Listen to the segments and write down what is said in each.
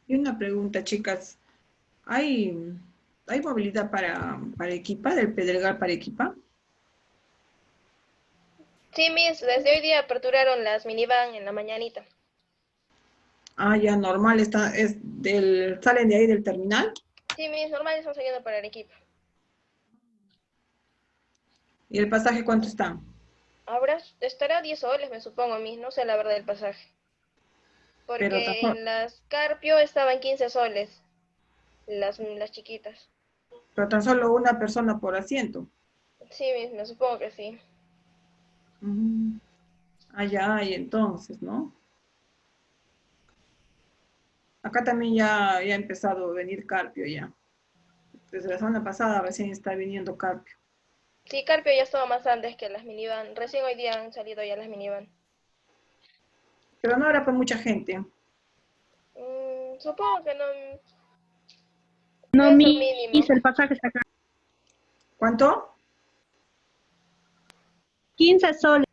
Y una pregunta, chicas. ¿Hay, hay movilidad para Equipa, del Pedregal para Equipa? Sí, Miss, desde hoy día aperturaron las minivan en la mañanita. Ah, ya normal, salen de ahí del terminal. Sí, Miss, normal están saliendo para Arequipa. ¿Y el pasaje cuánto está? Ahora estará 10 soles, me supongo, Miss, no sé la verdad del pasaje. Pero Porque en las Carpio estaban 15 soles, las chiquitas. tan solo una persona por asiento. Sí, Miss, me supongo que sí. Mm, allá hay entonces, ¿no? Acá también ya ha empezado a venir Carpio ya. Desde la semana pasada recién está viniendo Carpio. Sí, Carpio ya estaba más antes que las minivan. Recién hoy día han salido ya las minivan. Pero no habrá para mucha gente. Supongo que no No, debe ser Miss, mínimo. el pasaje está acá. ¿Cuánto? 15 soles.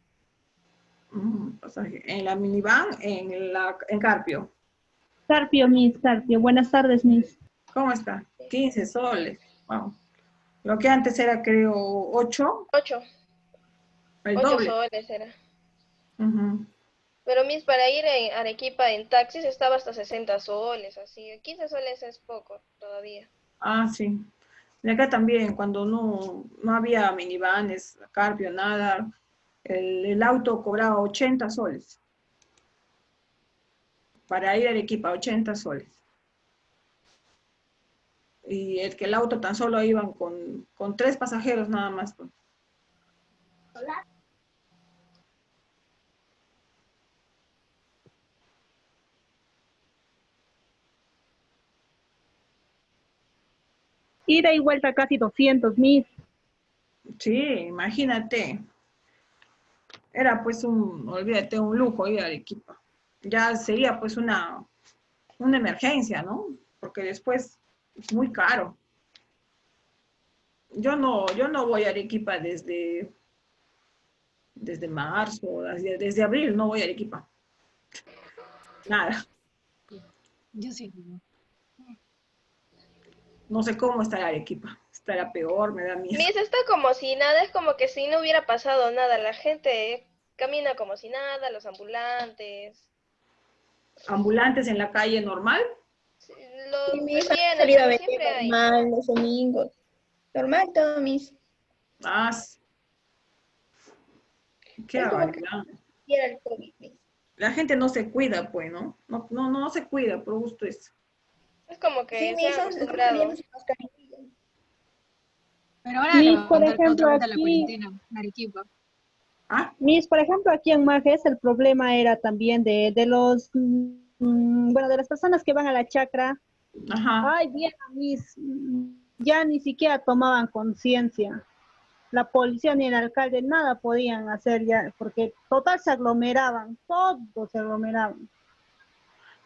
Pasaje. En la minivan, en Carpio. Carpio, Miss, Carpio. Buenas tardes, Miss. ¿Cómo está? 15 soles. Wow. Lo que antes era, creo, 8, 8, el 8 doble. soles era. Ujú. Pero Miss, para ir en Arequipa en taxis estaba hasta 60 soles, así. 15 soles es poco todavía. Ah, sí. Y acá también, cuando no había minivanes, Carpio, nada, el auto cobraba 80 soles. Para ir a Arequipa, 80 soles. Y el auto tan solo iban con 3 pasajeros nada más, pues. Ida y vuelta casi 200, Miss. Sí, imagínate. Era pues olvídate, un lujo ir a Arequipa. Ya sería pues una emergencia, ¿no? Porque después es muy caro. Yo no voy a Arequipa desde marzo, desde abril no voy a Arequipa. Nada. Yo sí. No sé cómo estará Arequipa. Estará peor, me da miedo. Miss, está como si nada, es como que si no hubiera pasado nada. La gente camina como si nada, los ambulantes. Ambulantes en la calle normal. Sí, Sí, los mis han rellenos, salido a pero vender siempre hay. normal los domingos. Normal todo, mis. Ah, qué Es como que barbaridad. quiera el COVID, mis. La gente no se cuida, pues, ¿no? No se cuida, por gusto es. Es como Sí, que se mis, han están saliendo acostumbrado. sin mascarilla. Pero ahora Miss, por levantaron ejemplo, otra vez a la aquí, cuarentena en Arequipa. Ah, Miss, por ejemplo, aquí en Majes el problema era también de los bueno, de las personas que van a la chacra, Ajá. ay, bien, ya ni siquiera tomaban conciencia. La policía ni el alcalde nada podían hacer ya, porque total se aglomeraban, todos se aglomeraban.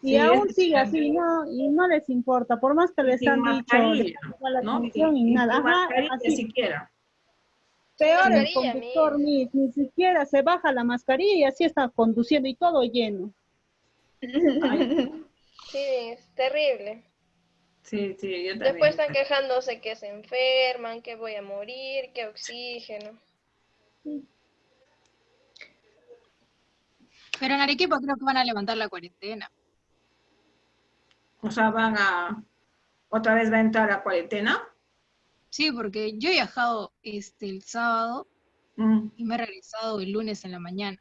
Y Sí, aún sigue así, ¿no? Y no les importa, por más que y les sin han dicho, les mascarilla, han llamado la ¿no? atención y Y nada. sin Ajá, mascarilla así. siquiera. Sin Peor el mascarilla, conductor, Miss. ni siquiera se baja la mascarilla y así está conduciendo y todo lleno. Ay, Sí, es terrible. sí, sí, yo Después también. están quejándose que se enferman, que voy a morir, que oxígeno. Pero en Arequipa creo que van a levantar la cuarentena. O sea, otra vez va a entrar a cuarentena. Sí, porque yo he viajado el sábado Mm. y me he regresado el lunes en la mañana.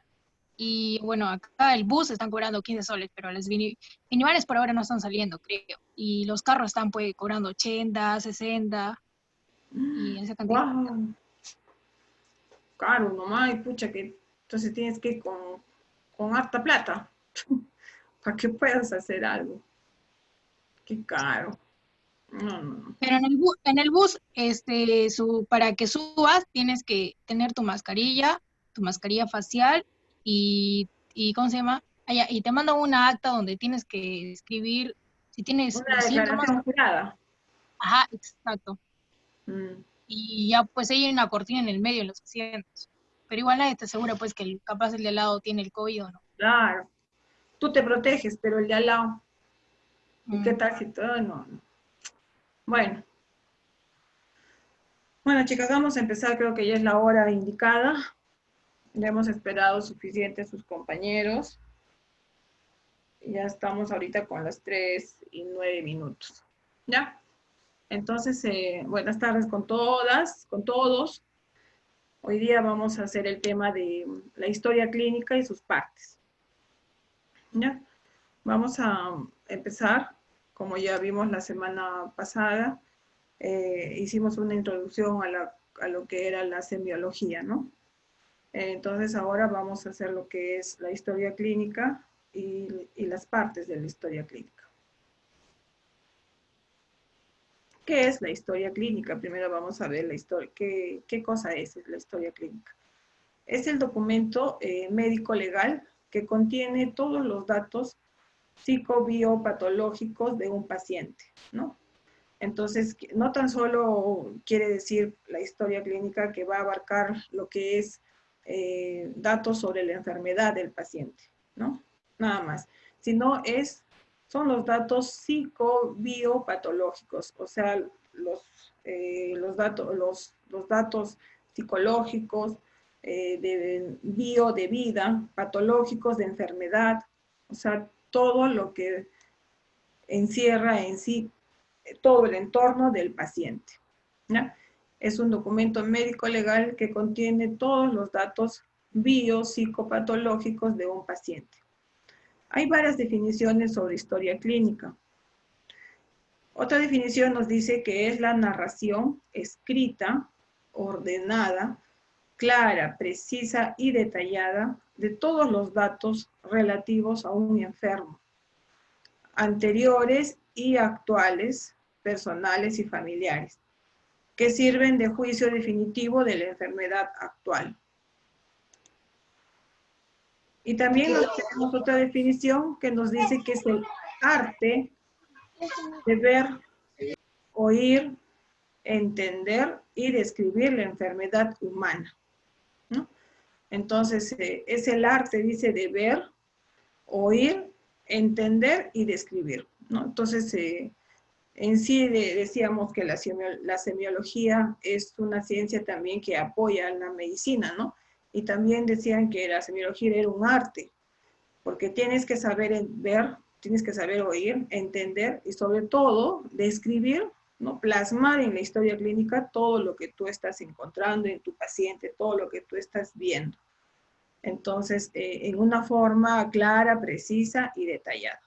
Y bueno, acá el bus están cobrando 15 soles, pero las minivanes por ahora no están saliendo, creo. Y los carros están pues cobrando 80, 60 y esa cantidad. Wow, caro nomás, y pucha que entonces tienes que ir con harta plata para que puedas hacer algo. Qué caro. No, no, no. Pero en el bus, para que subas tienes que tener tu mascarilla facial y ¿cómo se llama? Ah, ya, y te mandan una acta donde tienes que escribir si tienes Una los síntomas. declaración jurada. Ajá, exacto. Mm, Y ya pues ahí hay una cortina en el medio de los asientos. Pero igual nadie te asegura pues que capaz el de al lado tiene el COVID o no. claro. Tú te proteges, pero el de al lado. ¿Y qué Mm. tal si todo? No, no. Bueno. Bueno, chicas, vamos a empezar. Creo que ya es la hora indicada. Ya hemos esperado suficiente a sus compañeros. Ya estamos ahorita con las 3:09. ¿Ya? Entonces, buenas tardes con todas, con todos. Hoy día vamos a hacer el tema de la historia clínica y sus partes. ¿Ya? Vamos a empezar, como ya vimos la semana pasada, hicimos una introducción a lo que era la semiología, ¿no? Entonces ahora vamos a hacer lo que es la historia clínica y las partes de la historia clínica. ¿Qué es la historia clínica? Primero vamos a ver la historia. ¿Qué cosa es la historia clínica? Es el documento médico legal que contiene todos los datos psicobiopatológicos de un paciente, ¿no? Entonces, no tan solo quiere decir la historia clínica que va a abarcar lo que es datos sobre la enfermedad del paciente, ¿no? Nada más, sino son los datos psicobiopatológicos, o sea, los datos psicológicos, de vida, patológicos, de enfermedad, o sea, todo lo que encierra en sí todo el entorno del paciente. ¿No? Es un documento médico legal que contiene todos los datos biopsicopatológicos de un paciente. Hay varias definiciones sobre historia clínica. Otra definición nos dice que es la narración escrita, ordenada, clara, precisa y detallada de todos los datos relativos a un enfermo, anteriores y actuales, personales y familiares, que sirven de juicio definitivo de la enfermedad actual. Y también tenemos otra definición que nos dice que es el arte de ver, oír, entender y describir la enfermedad humana, ¿no? Entonces, es el arte, dice, de ver, oír, entender y describir, ¿no? Entonces, en sí decíamos que la semiología es una ciencia también que apoya a la medicina, ¿no? Y también decían que la semiología era un arte, porque tienes que saber ver, tienes que saber oír, entender y sobre todo describir, ¿no? Plasmar en la historia clínica todo lo que tú estás encontrando en tu paciente, todo lo que tú estás viendo. Entonces, en una forma clara, precisa y detallada.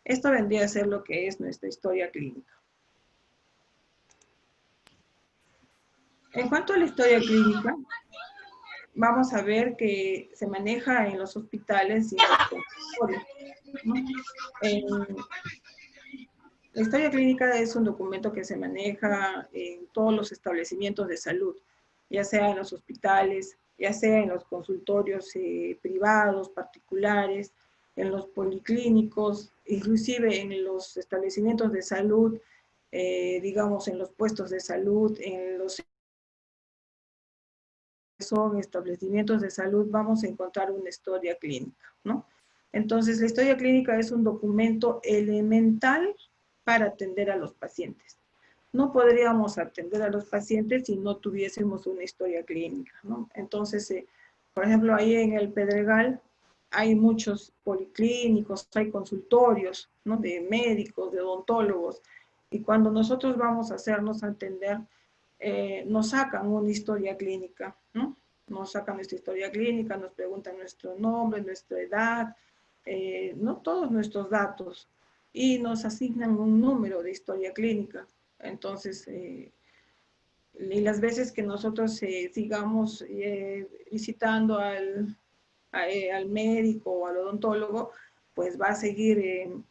Esto vendría a ser lo que es nuestra historia clínica. En cuanto a la historia clínica, vamos a ver que se maneja en los hospitales y en los consultorios, ¿no? La historia clínica es un documento que se maneja en todos los establecimientos de salud, ya sea en los hospitales, ya sea en los consultorios privados, particulares, en los policlínicos, inclusive en los establecimientos de salud, digamos en los puestos de salud, en los son establecimientos de salud, vamos a encontrar una historia clínica, ¿no? Entonces, la historia clínica es un documento elemental para atender a los pacientes. No podríamos atender a los pacientes si no tuviésemos una historia clínica, ¿no? Entonces, por ejemplo, ahí en el Pedregal hay muchos policlínicos, hay consultorios, ¿no? De médicos, de odontólogos, y cuando nosotros vamos a hacernos atender, nos sacan una historia clínica, ¿no? Nos sacan nuestra historia clínica, nos preguntan nuestro nombre, nuestra edad, ¿no? Todos nuestros datos, y nos asignan un número de historia clínica. Entonces, y las veces que nosotros sigamos visitando al médico o al odontólogo, pues va a seguir,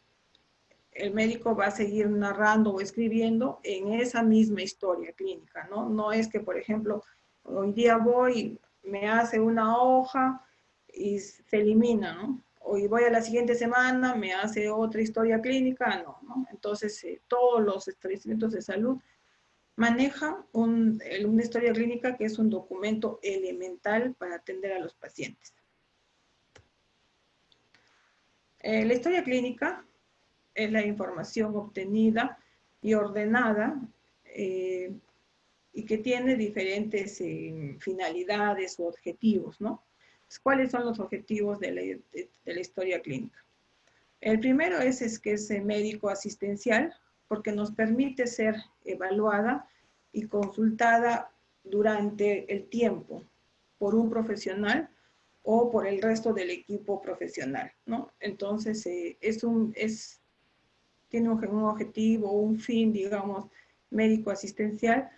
el médico va a seguir narrando o escribiendo en esa misma historia clínica, ¿no? No es que, por ejemplo, hoy día voy, me hace una hoja y se elimina, ¿no? Hoy voy a la siguiente semana, me hace otra historia clínica, no, ¿no? Entonces, todos los establecimientos de salud manejan una historia clínica que es un documento elemental para atender a los pacientes. La historia clínica es la información obtenida y ordenada y que tiene diferentes finalidades o objetivos, ¿no? ¿Cuáles son los objetivos de la historia clínica? El primero es que es médico asistencial, porque nos permite ser evaluada y consultada durante el tiempo por un profesional o por el resto del equipo profesional, ¿no? Entonces, tiene un objetivo, un fin, digamos, médico asistencial,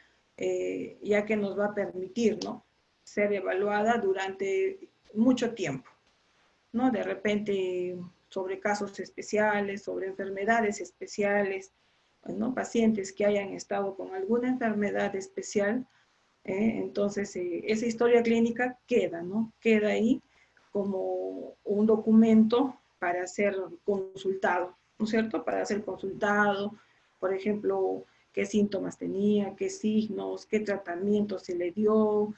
ya que nos va a permitir, ¿no? Ser evaluada durante mucho tiempo, ¿no? De repente, sobre casos especiales, sobre enfermedades especiales, ¿no? Pacientes que hayan estado con alguna enfermedad especial, entonces esa historia clínica queda, ¿no? Queda ahí como un documento para ser consultado, ¿no es cierto? Para ser consultado, por ejemplo, qué síntomas tenía, qué signos, qué tratamiento se le dio,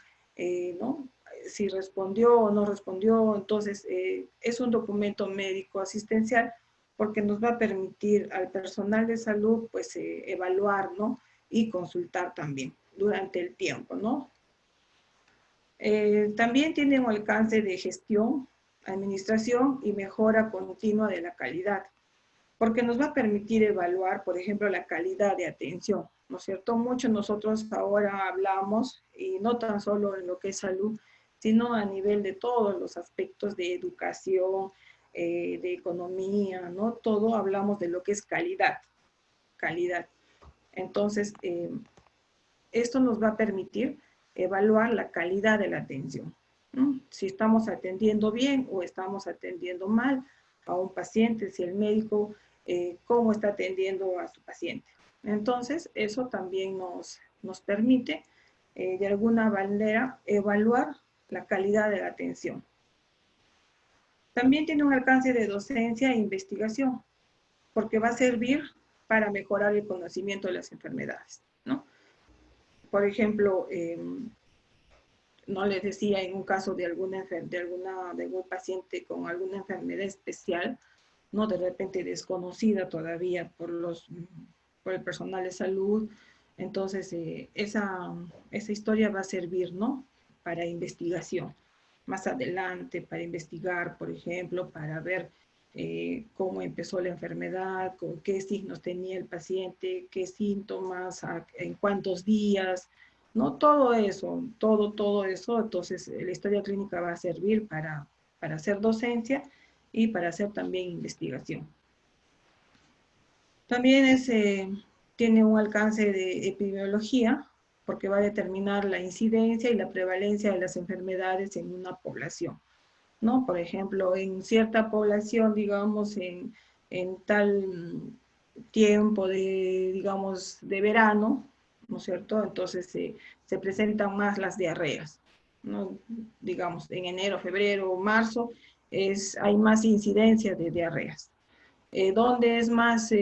¿no? Si respondió o no respondió. Entonces, es un documento médico asistencial porque nos va a permitir al personal de salud, pues, evaluar, ¿no? Y consultar también durante el tiempo, ¿no? También tiene un alcance de gestión, administración y mejora continua de la calidad, porque nos va a permitir evaluar, por ejemplo, la calidad de atención, ¿no es cierto? Muchos nosotros ahora hablamos, y no tan solo en lo que es salud, sino a nivel de todos los aspectos de educación, de economía, ¿no? Todo hablamos de lo que es calidad. Entonces, esto nos va a permitir evaluar la calidad de la atención, ¿no? Si estamos atendiendo bien o estamos atendiendo mal a un paciente, si el médico, cómo está atendiendo a su paciente. Entonces, eso también nos permite, de alguna manera, evaluar la calidad de la atención. También tiene un alcance de docencia e investigación, porque va a servir para mejorar el conocimiento de las enfermedades, ¿no? Por ejemplo, no les decía, en un caso de algún paciente con alguna enfermedad especial, ¿no? De repente desconocida todavía por el personal de salud. Entonces, esa historia va a servir, ¿no? Para investigación. Más adelante, para investigar, por ejemplo, para ver cómo empezó la enfermedad, con qué signos tenía el paciente, qué síntomas, en cuántos días, ¿no? Todo eso, todo eso. Entonces, la historia clínica va a servir para hacer docencia y para hacer también investigación. También tiene un alcance de epidemiología, porque va a determinar la incidencia y la prevalencia de las enfermedades en una población, ¿no? Por ejemplo, en cierta población, digamos, en tal tiempo de, digamos, de verano, ¿no es cierto? Entonces se presentan más las diarreas, ¿no? Digamos, en enero, febrero o marzo hay más incidencia de diarreas. ¿Dónde es más,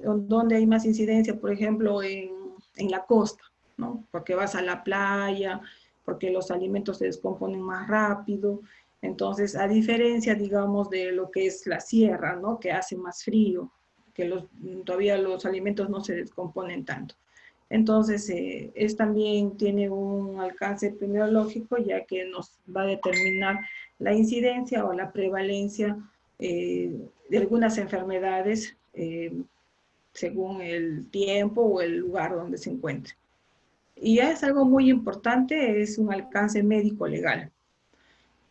dónde hay más incidencia? Por ejemplo, en la costa, ¿no? Porque vas a la playa, porque los alimentos se descomponen más rápido. Entonces, a diferencia, digamos, de lo que es la sierra, ¿no? Que hace más frío, que todavía los alimentos no se descomponen tanto. Entonces, también tiene un alcance epidemiológico, ya que nos va a determinar la incidencia o la prevalencia de algunas enfermedades según el tiempo o el lugar donde se encuentre. Y ya es algo muy importante, es un alcance médico-legal,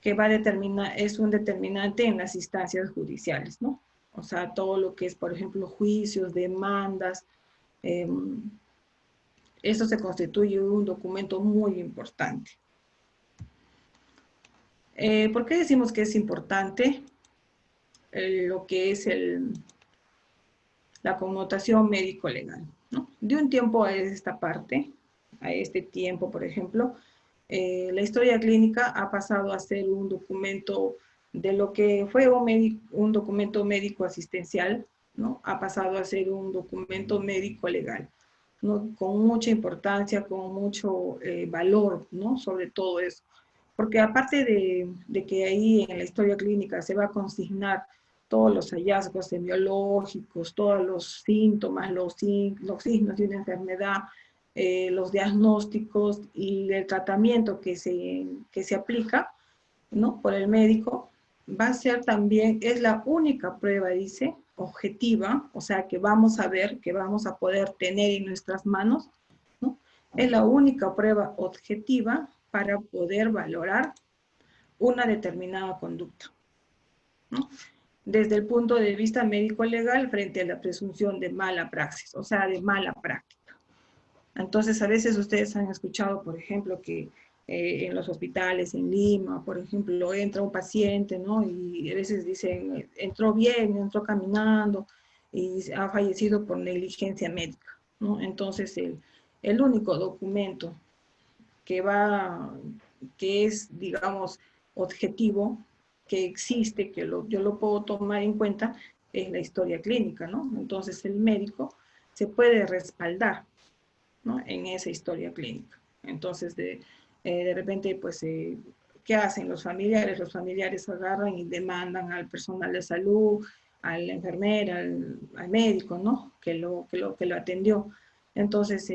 que va a determinar, es un determinante en las instancias judiciales, ¿no? O sea, todo lo que es, por ejemplo, juicios, demandas, eso se constituye un documento muy importante. ¿Por qué decimos que es importante lo que es la connotación médico-legal, ¿no? De un tiempo a esta parte, a este tiempo, por ejemplo, la historia clínica ha pasado a ser un documento de lo que fue un documento médico asistencial, ¿no? Ha pasado a ser un documento médico legal, ¿no? Con mucha importancia, con mucho valor, ¿no? Sobre todo eso. Porque aparte de que ahí en la historia clínica se va a consignar todos los hallazgos semiológicos, todos los síntomas, los signos de una enfermedad, los diagnósticos y el tratamiento que se aplica, ¿no? Por el médico, va a ser también, es la única prueba, dice, objetiva, o sea, que vamos a ver, que vamos a poder tener en nuestras manos, ¿no? Es la única prueba objetiva para poder valorar una determinada conducta, ¿no? Desde el punto de vista médico-legal frente a la presunción de mala praxis, o sea, de mala práctica. Entonces, a veces ustedes han escuchado, por ejemplo, que en los hospitales en Lima, por ejemplo, entra un paciente, ¿no? Y a veces dicen, entró bien, entró caminando y ha fallecido por negligencia médica, ¿no? Entonces, el único documento que es, digamos, objetivo, que existe, que yo lo puedo tomar en cuenta, es la historia clínica, ¿no? Entonces, el médico se puede respaldar, ¿no? En esa historia clínica. Entonces, de repente, pues, ¿qué hacen los familiares? Los familiares agarran y demandan al personal de salud, a la enfermera, al médico, ¿no? Que lo atendió. Entonces,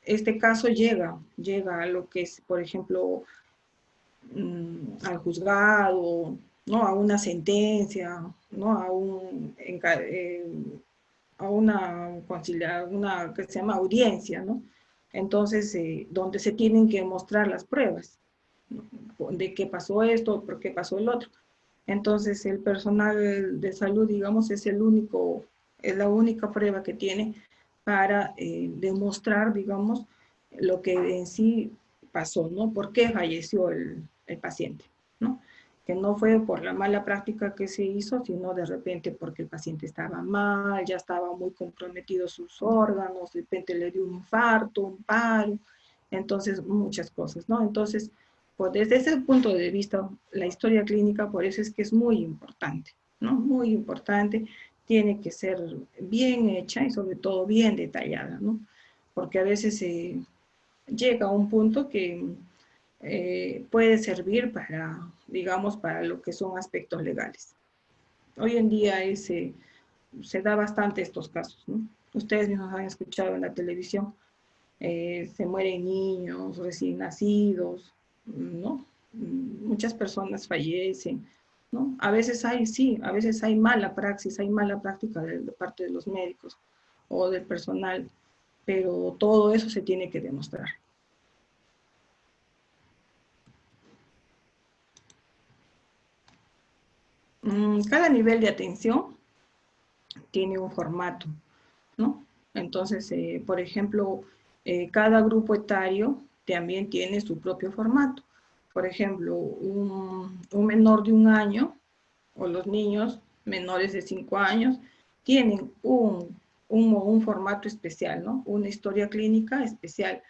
este caso llega a lo que es, por ejemplo, al juzgado, ¿no? A una sentencia, ¿no? A una que se llama audiencia, ¿no? Entonces, donde se tienen que mostrar las pruebas, ¿no? De qué pasó esto, por qué pasó el otro. Entonces, el personal de salud, digamos, es la única prueba que tiene para demostrar, digamos, lo que en sí pasó, ¿no? ¿Por qué falleció el paciente, ¿no? Que no fue por la mala práctica que se hizo, sino de repente porque el paciente estaba mal, ya estaba muy comprometido sus órganos, de repente le dio un infarto, un paro, entonces muchas cosas, ¿no? Entonces, pues desde ese punto de vista, la historia clínica, por eso es que es muy importante, ¿no? Muy importante, tiene que ser bien hecha y sobre todo bien detallada, ¿no? Porque a veces llega a un punto que puede servir para, digamos, para lo que son aspectos legales. Hoy en día se da bastante estos casos, ¿no? Ustedes mismos han escuchado en la televisión, se mueren niños recién nacidos, ¿no? Muchas personas fallecen, ¿no? A veces a veces hay mala praxis, hay mala práctica de parte de los médicos o del personal, pero todo eso se tiene que demostrar. Cada nivel de atención tiene un formato, ¿no? Entonces, por ejemplo, Cada grupo etario también tiene su propio formato. Por ejemplo, un menor de 1 año o los niños menores de 5 años tienen un formato especial, ¿no? Una historia clínica especial.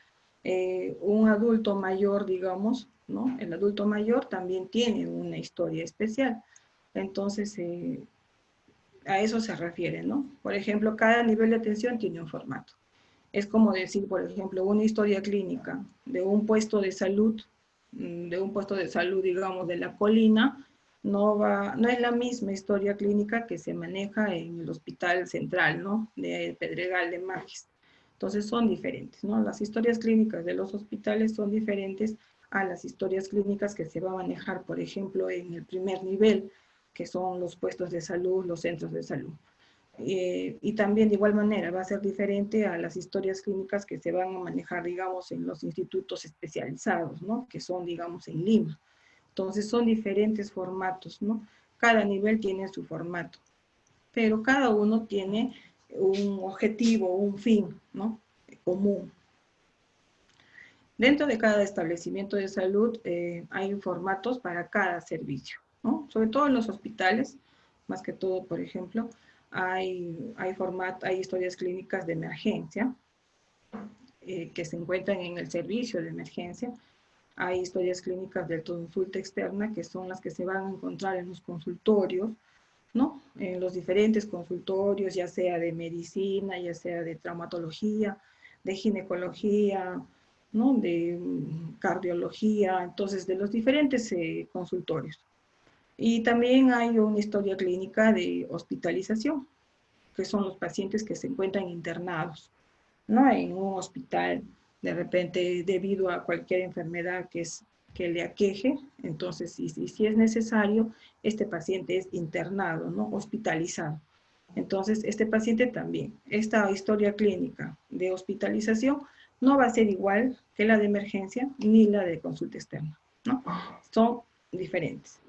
Un adulto mayor, digamos, ¿no? El adulto mayor también tiene una historia especial. Entonces, a eso se refiere, ¿no? Por ejemplo, cada nivel de atención tiene un formato. Es como decir, por ejemplo, una historia clínica de un puesto de salud, digamos, de la colina, no es la misma historia clínica que se maneja en el hospital central, ¿no? De Pedregal de Magis. Entonces son diferentes, ¿no? Las historias clínicas de los hospitales son diferentes a las historias clínicas que se va a manejar, por ejemplo, en el primer nivel, que son los puestos de salud, los centros de salud. Y también de igual manera va a ser diferente a las historias clínicas que se van a manejar, digamos, en los institutos especializados, ¿no? Que son, digamos, en Lima. Entonces son diferentes formatos, ¿no? Cada nivel tiene su formato, pero cada uno tiene un objetivo, un fin, ¿no? Común. Dentro de cada establecimiento de salud hay formatos para cada servicio, ¿no? Sobre todo en los hospitales, más que todo, por ejemplo, hay historias clínicas de emergencia que se encuentran en el servicio de emergencia. Hay historias clínicas de consulta externa, que son las que se van a encontrar en los consultorios, ¿no? En los diferentes consultorios, ya sea de medicina, ya sea de traumatología, de ginecología, ¿no? De cardiología, entonces de los diferentes consultorios. Y también hay una historia clínica de hospitalización, que son los pacientes que se encuentran internados, ¿no? En un hospital, de repente, debido a cualquier enfermedad que le aqueje, entonces, si es necesario, este paciente es internado, ¿no? Hospitalizado. Entonces, este paciente también, esta historia clínica de hospitalización no va a ser igual que la de emergencia ni la de consulta externa, ¿no? Son diferentes.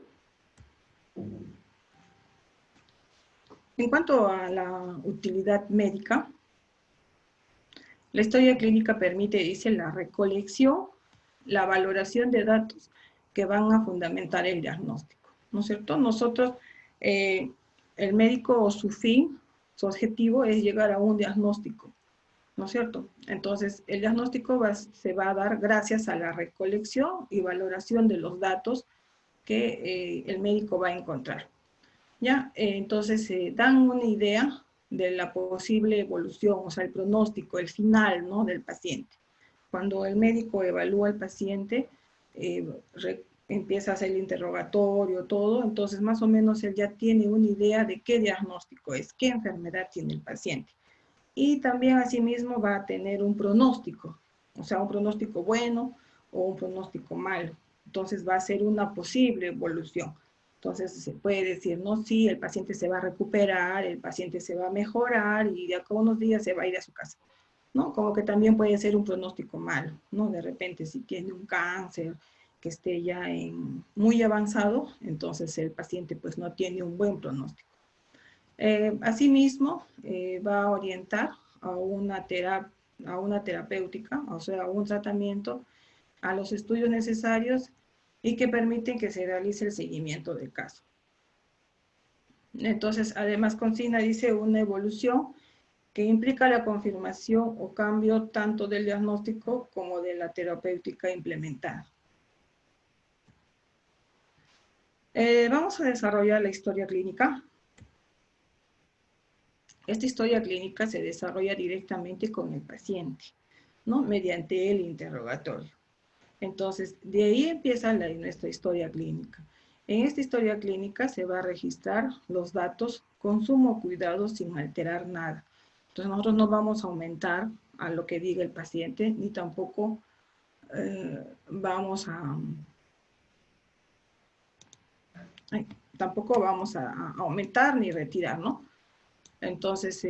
En cuanto a la utilidad médica, la historia clínica permite, dice, la recolección, la valoración de datos que van a fundamentar el diagnóstico, ¿no es cierto? Nosotros, el médico, su fin, su objetivo es llegar a un diagnóstico, ¿no es cierto? Entonces, el diagnóstico se va a dar gracias a la recolección y valoración de los datos que el médico va a encontrar. ¿Ya? Entonces, dan una idea de la posible evolución, o sea, el pronóstico, el final, ¿no? Del paciente. Cuando el médico evalúa al paciente, empieza a hacer el interrogatorio, todo, entonces más o menos él ya tiene una idea de qué diagnóstico es, qué enfermedad tiene el paciente. Y también asimismo va a tener un pronóstico, o sea, un pronóstico bueno o un pronóstico malo. Entonces va a ser una posible evolución. Entonces se puede decir, no, sí, el paciente se va a recuperar, el paciente se va a mejorar y de acá a unos días se va a ir a su casa, ¿no? Como que también puede ser un pronóstico malo, ¿no? De repente si tiene un cáncer que esté ya muy avanzado, entonces el paciente pues no tiene un buen pronóstico. Asimismo, va a orientar a una terapéutica, o sea, a un tratamiento, a los estudios necesarios y que permiten que se realice el seguimiento del caso. Entonces, además, consigna, dice, una evolución que implica la confirmación o cambio tanto del diagnóstico como de la terapéutica implementada. Vamos a desarrollar la historia clínica. Esta historia clínica se desarrolla directamente con el paciente, ¿no? Mediante el interrogatorio. Entonces, de ahí empieza nuestra historia clínica. En esta historia clínica se va a registrar los datos con sumo cuidado sin alterar nada. Entonces, nosotros no vamos a aumentar a lo que diga el paciente, ni tampoco vamos a aumentar ni retirar, ¿no? Entonces,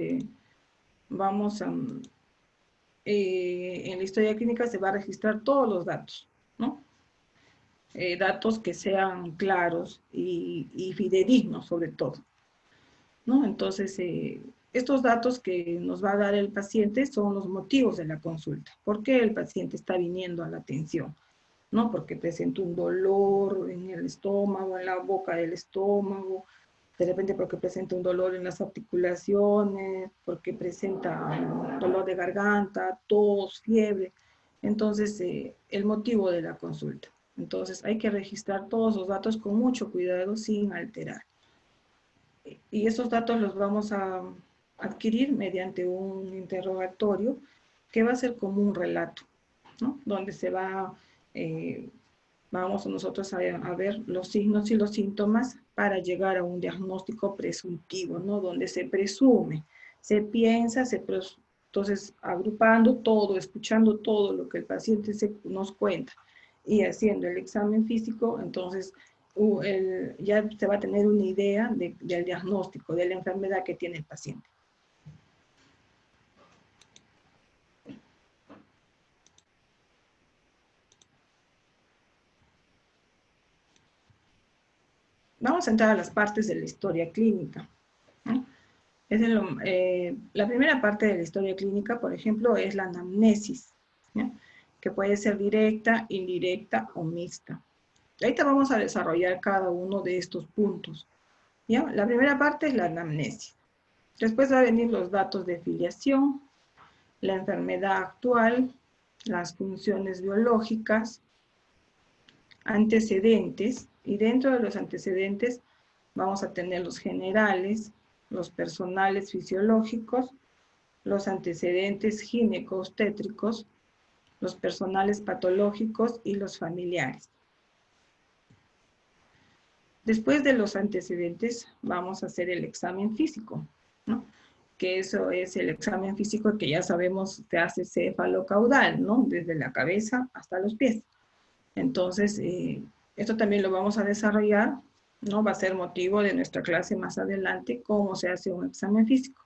vamos a... en la historia clínica se va a registrar todos los datos, ¿no? Datos que sean claros y fidedignos sobre todo, ¿no? Entonces, estos datos que nos va a dar el paciente son los motivos de la consulta. ¿Por qué el paciente está viniendo a la atención? ¿No? Porque presenta un dolor en el estómago, en la boca del estómago, de repente porque presenta un dolor en las articulaciones, porque presenta dolor de garganta, tos, fiebre. Entonces, el motivo de la consulta. Entonces, hay que registrar todos los datos con mucho cuidado, sin alterar. Y esos datos los vamos a adquirir mediante un interrogatorio que va a ser como un relato, ¿no? Donde se va, vamos nosotros a ver los signos y los síntomas para llegar a un diagnóstico presuntivo, ¿no? Donde se presume, se piensa, entonces agrupando todo, escuchando todo lo que el paciente nos cuenta y haciendo el examen físico, entonces ya se va a tener una idea del diagnóstico, de la enfermedad que tiene el paciente. Vamos a entrar a las partes de la historia clínica, ¿no? La primera parte de la historia clínica, por ejemplo, es la anamnesis, ¿no? Que puede ser directa, indirecta o mixta. Ahorita vamos a desarrollar cada uno de estos puntos, ¿ya? La primera parte es la anamnesis. Después va a venir los datos de filiación, la enfermedad actual, las funciones biológicas, antecedentes, y dentro de los antecedentes vamos a tener los generales, los personales fisiológicos, los antecedentes gineco-obstétricos, los personales patológicos y los familiares. Después de los antecedentes vamos a hacer el examen físico, ¿no? Que eso es el examen físico que ya sabemos se hace cefalocaudal, ¿no? Desde la cabeza hasta los pies. Entonces, esto también lo vamos a desarrollar, ¿no? Va a ser motivo de nuestra clase más adelante, cómo se hace un examen físico.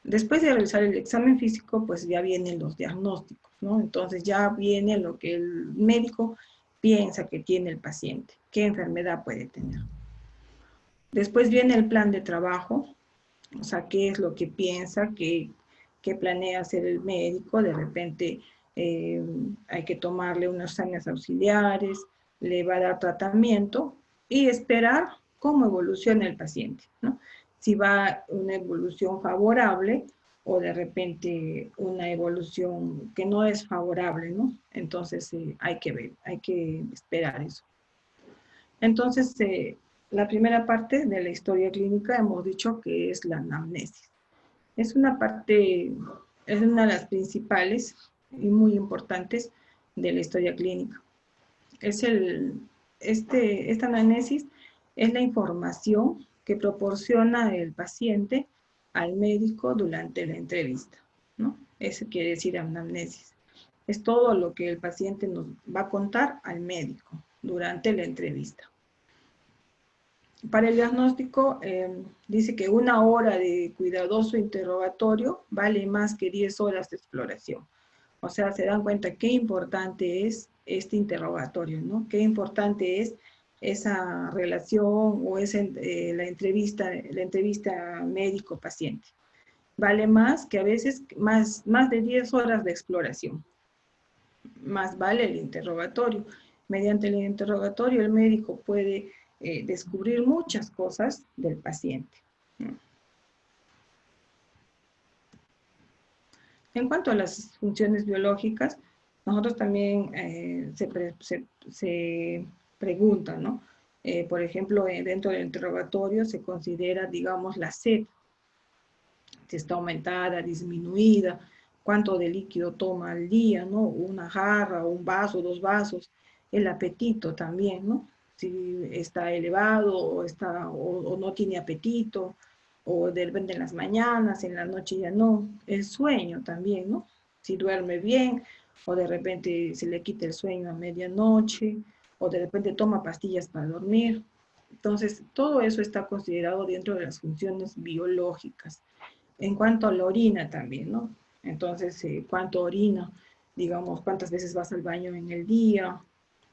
Después de realizar el examen físico, pues ya vienen los diagnósticos, ¿no? Entonces ya viene lo que el médico piensa que tiene el paciente, qué enfermedad puede tener. Después viene el plan de trabajo, o sea, qué es lo que piensa, qué planea hacer el médico. De repente hay que tomarle unos años auxiliares, le va a dar tratamiento y esperar cómo evoluciona el paciente, ¿no? Si va una evolución favorable o de repente una evolución que no es favorable, ¿no? Entonces hay que ver, hay que esperar eso. Entonces, la primera parte de la historia clínica hemos dicho que es la anamnesis. Es una parte, es una de las principales y muy importantes de la historia clínica. Esta anamnesis es la información que proporciona el paciente al médico durante la entrevista, ¿no? Eso quiere decir anamnesis. Es todo lo que el paciente nos va a contar al médico durante la entrevista. Para el diagnóstico, dice que 1 hora de cuidadoso interrogatorio vale más que 10 horas de exploración. O sea, se dan cuenta qué importante es este interrogatorio, ¿no? Qué importante es esa relación o la entrevista médico-paciente. Vale más que a veces más de 10 horas de exploración. Más vale el interrogatorio. Mediante el interrogatorio el médico puede descubrir muchas cosas del paciente. En cuanto a las funciones biológicas, nosotros también se pregunta, ¿no? Por ejemplo, dentro del interrogatorio se considera, digamos, la sed, si está aumentada, disminuida, cuánto de líquido toma al día, ¿no? Una jarra, un vaso, 2 vasos, el apetito también, ¿no? Si está elevado o no tiene apetito, o de repente en las mañanas, en la noche ya no. El sueño también, ¿no? Si duerme bien, o de repente se le quita el sueño a medianoche, o de repente toma pastillas para dormir. Entonces, todo eso está considerado dentro de las funciones biológicas. En cuanto a la orina también, ¿no? Entonces, cuánto orina, digamos, cuántas veces vas al baño en el día.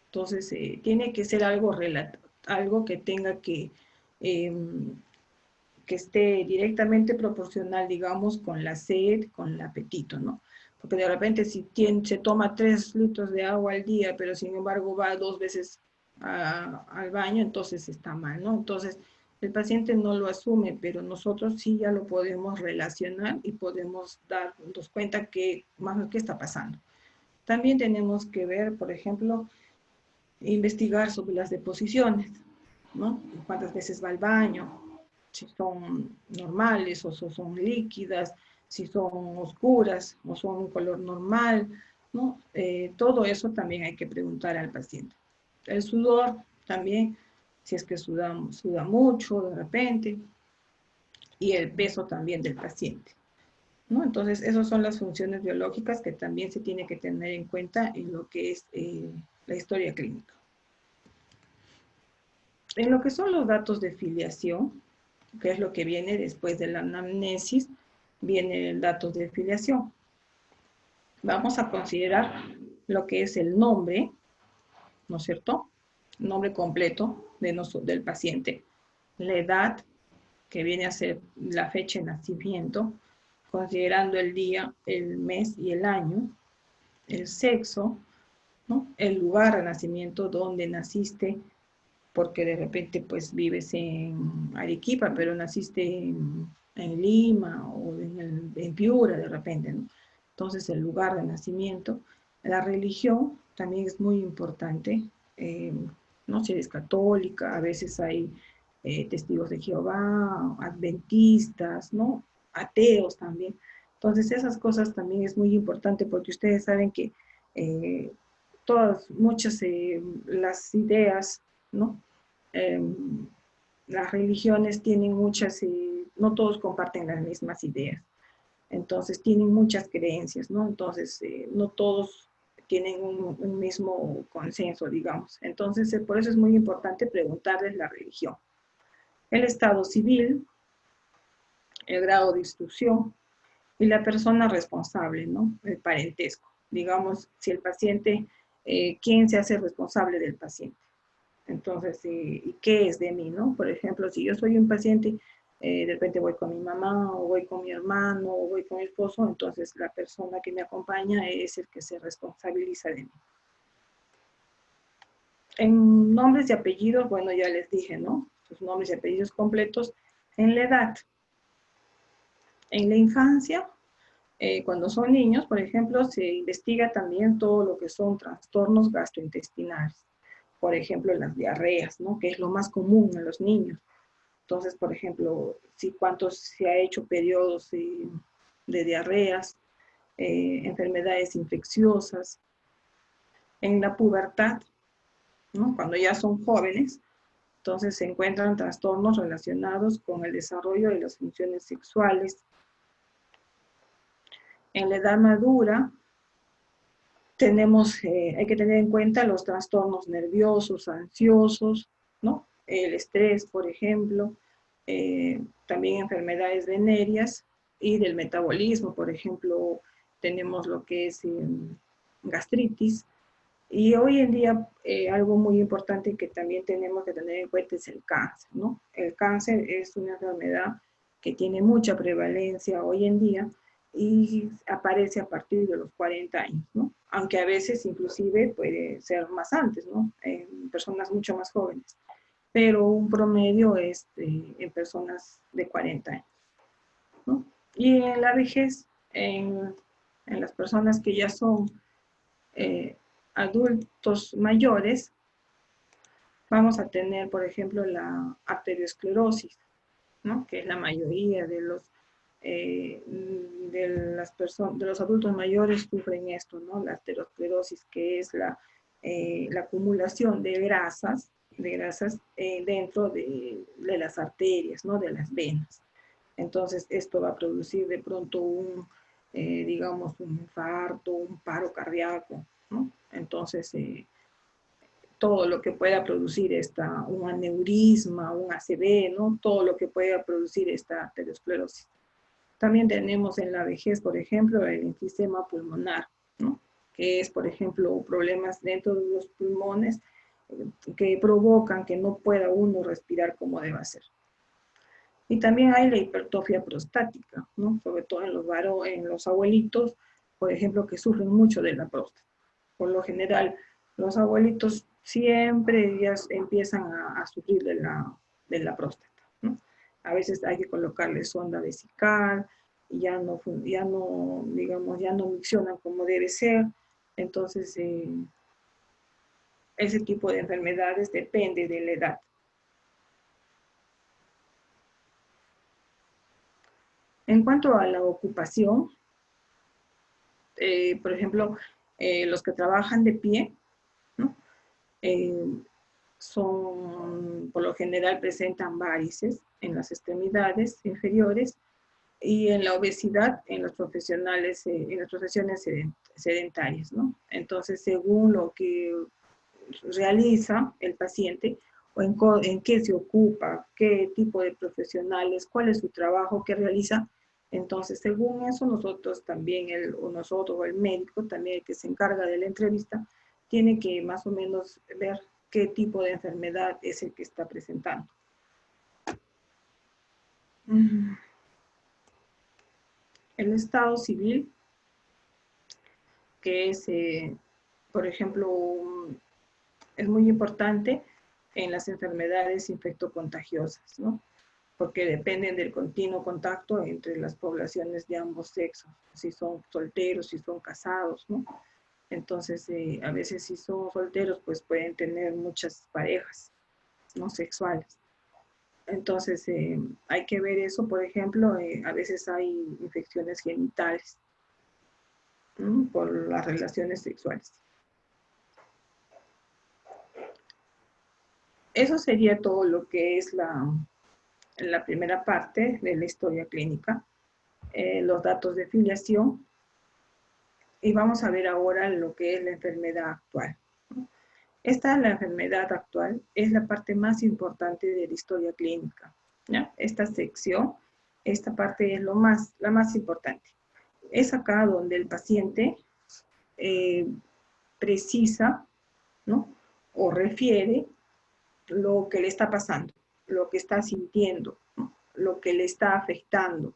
Entonces, tiene que ser algo que tenga que que esté directamente proporcional, digamos, con la sed, con el apetito, ¿no? Porque de repente si se toma 3 litros de agua al día, pero sin embargo va 2 veces al baño, entonces está mal, ¿no? Entonces el paciente no lo asume, pero nosotros sí ya lo podemos relacionar y podemos darnos cuenta que más o menos qué está pasando. También tenemos que ver, por ejemplo, investigar sobre las deposiciones, ¿no? Cuántas veces va al baño, si son normales o son líquidas, si son oscuras o son un color normal, ¿no? Todo eso también hay que preguntar al paciente. El sudor también, si es que suda mucho de repente, y el peso también del paciente, ¿no? Entonces, esas son las funciones biológicas que también se tiene que tener en cuenta en lo que es la historia clínica. En lo que son los datos de filiación, que es lo que viene después de la anamnesis, viene el dato de filiación. Vamos a considerar lo que es el nombre, ¿no es cierto? Nombre completo del paciente, la edad, que viene a ser la fecha de nacimiento, considerando el día, el mes y el año, el sexo, ¿no? El lugar de nacimiento, donde naciste, porque de repente pues vives en Arequipa, pero naciste en Lima o en Piura de repente, ¿no? Entonces el lugar de nacimiento. La religión también es muy importante, no sé si eres católica, a veces hay testigos de Jehová, adventistas, ¿no? Ateos también. Entonces esas cosas también es muy importante porque ustedes saben que muchas las ideas, ¿no? Las religiones tienen muchas, no todos comparten las mismas ideas, entonces tienen muchas creencias, ¿no? Entonces no todos tienen un mismo consenso, digamos. Entonces por eso es muy importante preguntarles la religión. El estado civil, el grado de instrucción y la persona responsable, ¿no? El parentesco. Digamos, si el paciente, ¿quién se hace responsable del paciente? Entonces, ¿y qué es de mí, no? Por ejemplo, si yo soy un paciente, de repente voy con mi mamá, o voy con mi hermano, o voy con mi esposo, entonces la persona que me acompaña es el que se responsabiliza de mí. En nombres y apellidos, bueno, ya les dije, ¿no? Sus nombres y apellidos completos. En la edad. En la infancia, cuando son niños, por ejemplo, se investiga también todo lo que son trastornos gastrointestinales. Por ejemplo, las diarreas, ¿no? Que es lo más común en los niños. Entonces, por ejemplo, cuántos se ha hecho periodos de diarreas, enfermedades infecciosas. En la pubertad, ¿no? Cuando ya son jóvenes, entonces se encuentran trastornos relacionados con el desarrollo de las funciones sexuales. En la edad madura, hay que tener en cuenta los trastornos nerviosos, ansiosos, ¿no? El estrés, por ejemplo, también enfermedades venéreas y del metabolismo, por ejemplo, tenemos lo que es gastritis. Y hoy en día, algo muy importante que también tenemos que tener en cuenta es el cáncer, ¿no? El cáncer es una enfermedad que tiene mucha prevalencia hoy en día, y aparece a partir de los 40 años, ¿no? Aunque a veces inclusive puede ser más antes, ¿no? En personas mucho más jóvenes, pero un promedio es en personas de 40 años, ¿no? Y en la vejez, en las personas que ya son adultos mayores, vamos a tener, por ejemplo, la arteriosclerosis, ¿no? Que es la mayoría de los de los adultos mayores sufren esto, ¿no? La arteriosclerosis, que es la acumulación de grasas dentro de las arterias, ¿no? De las venas. Entonces, esto va a producir de pronto digamos, un infarto, un paro cardíaco, ¿no? Entonces, todo lo que pueda producir un aneurisma, un ACV, ¿no? Todo lo que pueda producir esta arteriosclerosis. También tenemos en la vejez, por ejemplo, el enfisema pulmonar, ¿no? Que es, por ejemplo, problemas dentro de los pulmones que provocan que no pueda uno respirar como debe ser. Y también hay la hipertrofia prostática, ¿no? Sobre todo en los abuelitos, por ejemplo, que sufren mucho de la próstata. Por lo general, los abuelitos siempre ya empiezan a sufrir de la próstata, ¿no? A veces hay que colocarle sonda vesical, y digamos, ya no miccionan como debe ser. Entonces, ese tipo de enfermedades depende de la edad. En cuanto a la ocupación, por ejemplo, los que trabajan de pie, ¿no? Por lo general presentan varices en las extremidades inferiores y en la obesidad en los profesionales, en las profesiones sedentarias, ¿no? Entonces, según lo que realiza el paciente, o en qué se ocupa, qué tipo de profesionales, cuál es su trabajo que realiza, entonces, según eso, nosotros también, o el médico, también el que se encarga de la entrevista, tiene que más o menos ver qué tipo de enfermedad es el que está presentando. El estado civil, que es, por ejemplo, es muy importante en las enfermedades infectocontagiosas, ¿no? Porque dependen del continuo contacto entre las poblaciones de ambos sexos, si son solteros, si son casados, ¿no? Entonces, a veces si son solteros, pues pueden tener muchas parejas, ¿no? Sexuales. Entonces, hay que ver eso, por ejemplo, a veces hay infecciones genitales, ¿no? Por las relaciones sexuales. Eso sería todo lo que es la primera parte de la historia clínica, los datos de filiación, y vamos a ver ahora lo que es la enfermedad actual. La enfermedad actual es la parte más importante de la historia clínica, ¿ya? Esta sección, esta parte es la más importante. Es acá donde el paciente precisa, ¿no? O refiere lo que le está pasando, lo que está sintiendo, ¿no? Lo que le está afectando,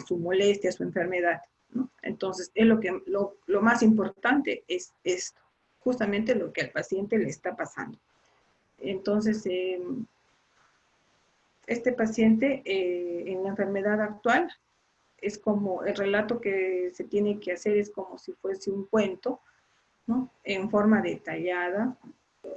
su molestia, su enfermedad, ¿no? Entonces, lo más importante es esto, justamente lo que al paciente le está pasando. Entonces, este paciente en la enfermedad actual es como el relato que se tiene que hacer, es como si fuese un cuento, ¿no? En forma detallada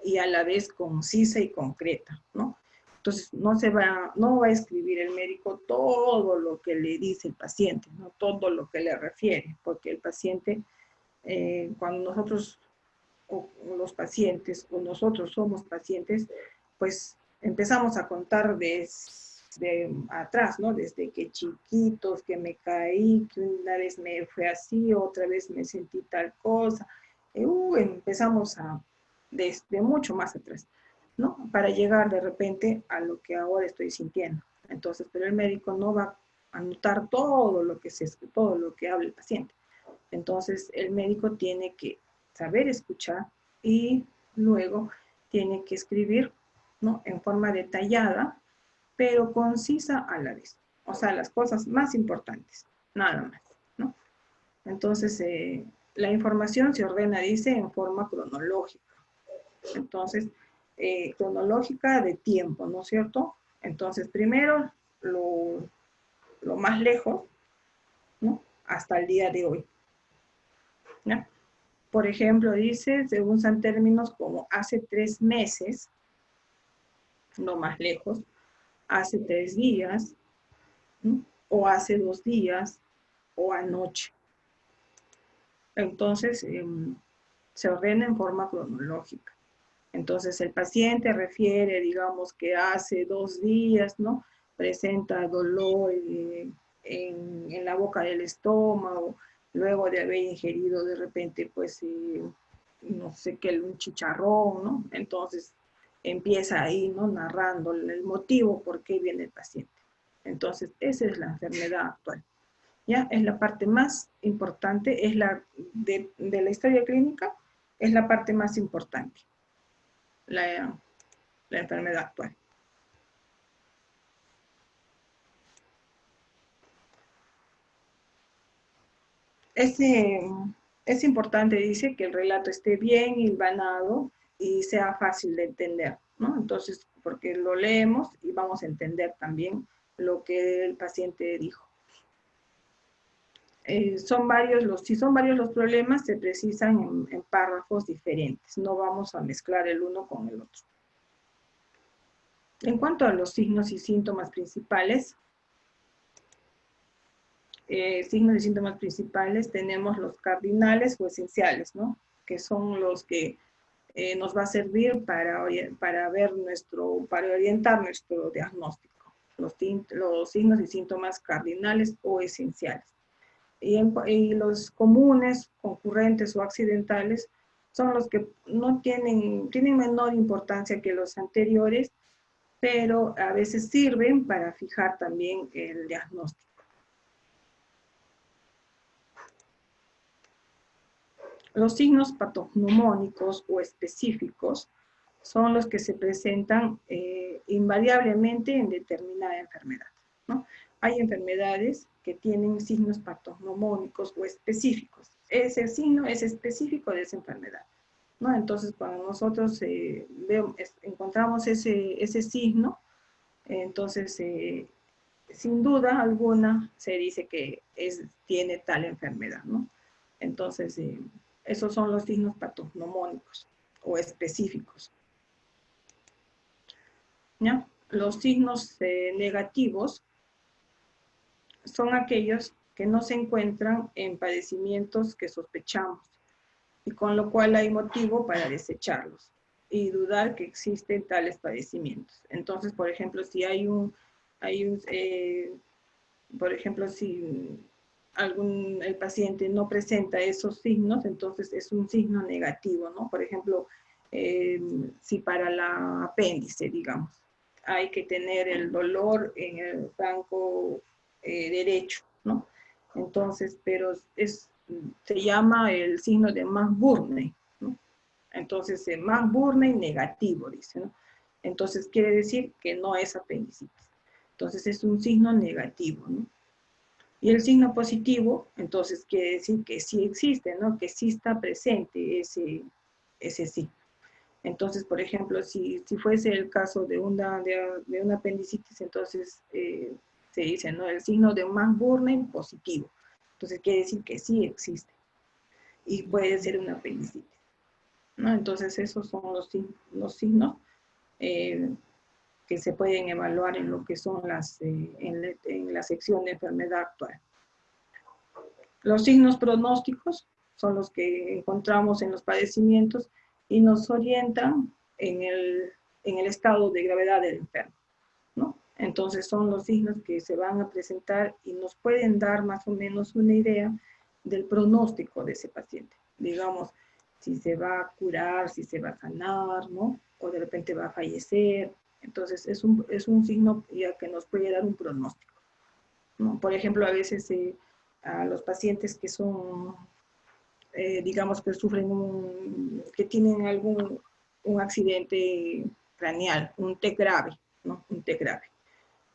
y a la vez concisa y concreta, ¿no? Entonces, no va a escribir el médico todo lo que le dice el paciente, ¿no? Todo lo que le refiere, porque el paciente, cuando nosotros, o los pacientes, o nosotros somos pacientes, pues empezamos a contar de atrás, ¿no? Desde que chiquitos, que me caí, que una vez me fue así, otra vez me sentí tal cosa. Empezamos desde mucho más atrás, ¿no? Para llegar de repente a lo que ahora estoy sintiendo. Entonces, pero el médico no va a anotar todo lo que habla el paciente. Entonces, el médico tiene que saber escuchar y luego tiene que escribir, ¿no? En forma detallada, pero concisa a la vez. O sea, las cosas más importantes, nada más, ¿no? Entonces, la información se ordena, dice, en forma cronológica. Entonces, cronológica de tiempo, ¿no es cierto? Entonces, primero, lo más lejos, ¿no? Hasta el día de hoy, ¿ya? Por ejemplo, dice, se usan términos como hace 3 meses, no más lejos, hace 3 días, ¿no? O hace 2 días, o anoche. Entonces, se ordena en forma cronológica. Entonces, el paciente refiere, digamos, que hace 2 días, ¿no? Presenta dolor en la boca del estómago, luego de haber ingerido de repente, pues, no sé qué, un chicharrón, ¿no? Entonces, empieza ahí, ¿no? Narrando el motivo por qué viene el paciente. Entonces, esa es la enfermedad actual. ¿Ya? Es la parte más importante, es de la historia clínica, es la parte más importante, la enfermedad actual. Es importante, dice, que el relato esté bien hilvanado y sea fácil de entender, ¿no? Entonces, porque lo leemos y vamos a entender también lo que el paciente dijo. Si son varios los problemas, se precisan en párrafos diferentes. No vamos a mezclar el uno con el otro. En cuanto a los signos y síntomas principales, tenemos los cardinales o esenciales, ¿no? Que son los que nos va a servir para orientar nuestro diagnóstico. Los signos y síntomas cardinales o esenciales. Y los comunes, concurrentes o accidentales son los que no tienen menor importancia que los anteriores, pero a veces sirven para fijar también el diagnóstico. Los signos patognomónicos o específicos son los que se presentan invariablemente en determinada enfermedad, ¿no? Hay enfermedades que tienen signos patognomónicos o específicos. Ese signo es específico de esa enfermedad, ¿no? Entonces, cuando nosotros encontramos ese signo, entonces, sin duda alguna, se dice que tiene tal enfermedad, ¿no? Entonces, esos son los signos patognomónicos o específicos. ¿Ya? Los signos negativos son aquellos que no se encuentran en padecimientos que sospechamos, y con lo cual hay motivo para desecharlos y dudar que existen tales padecimientos. Entonces, por ejemplo, si el paciente no presenta esos signos, entonces es un signo negativo, ¿no? Por ejemplo, si para la apéndice, digamos, hay que tener el dolor en el flanco derecho, ¿no? Entonces, pero se llama el signo de McBurney, ¿no? Entonces, McBurney negativo, dice, ¿no? Entonces, quiere decir que no es apendicitis. Entonces, es un signo negativo, ¿no? Y el signo positivo, entonces, quiere decir que sí existe, ¿no? Que sí está presente ese signo. Entonces, por ejemplo, si fuese el caso de una apendicitis, entonces se dice, ¿no? El signo de McBurney positivo. Entonces, quiere decir que sí existe. Y puede ser una apendicitis, ¿no? Entonces, esos son los signos que se pueden evaluar en lo que son en la sección de enfermedad actual. Los signos pronósticos son los que encontramos en los padecimientos y nos orientan en el estado de gravedad del enfermo, ¿no? Entonces son los signos que se van a presentar y nos pueden dar más o menos una idea del pronóstico de ese paciente. Digamos, si se va a curar, si se va a sanar, ¿no? O de repente va a fallecer. Entonces es un signo ya que nos puede dar un pronóstico, ¿no? Por ejemplo, a veces a los pacientes que son, digamos, que sufren que tienen un accidente craneal, un TEC grave, ¿no? Un TEC grave.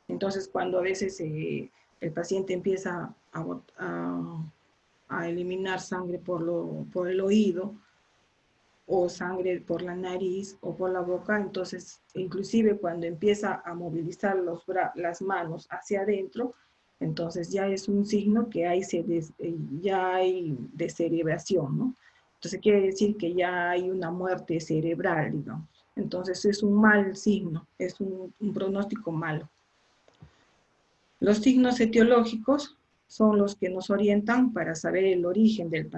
Entonces, cuando a veces el paciente empieza a eliminar sangre por el oído, o sangre por la nariz o por la boca, entonces, inclusive cuando empieza a movilizar las manos hacia adentro, entonces ya es un signo que ya hay descerebración, ¿no? Entonces quiere decir que ya hay una muerte cerebral, digamos. Entonces es un mal signo, es un pronóstico malo. Los signos etiológicos son los que nos orientan para saber el origen del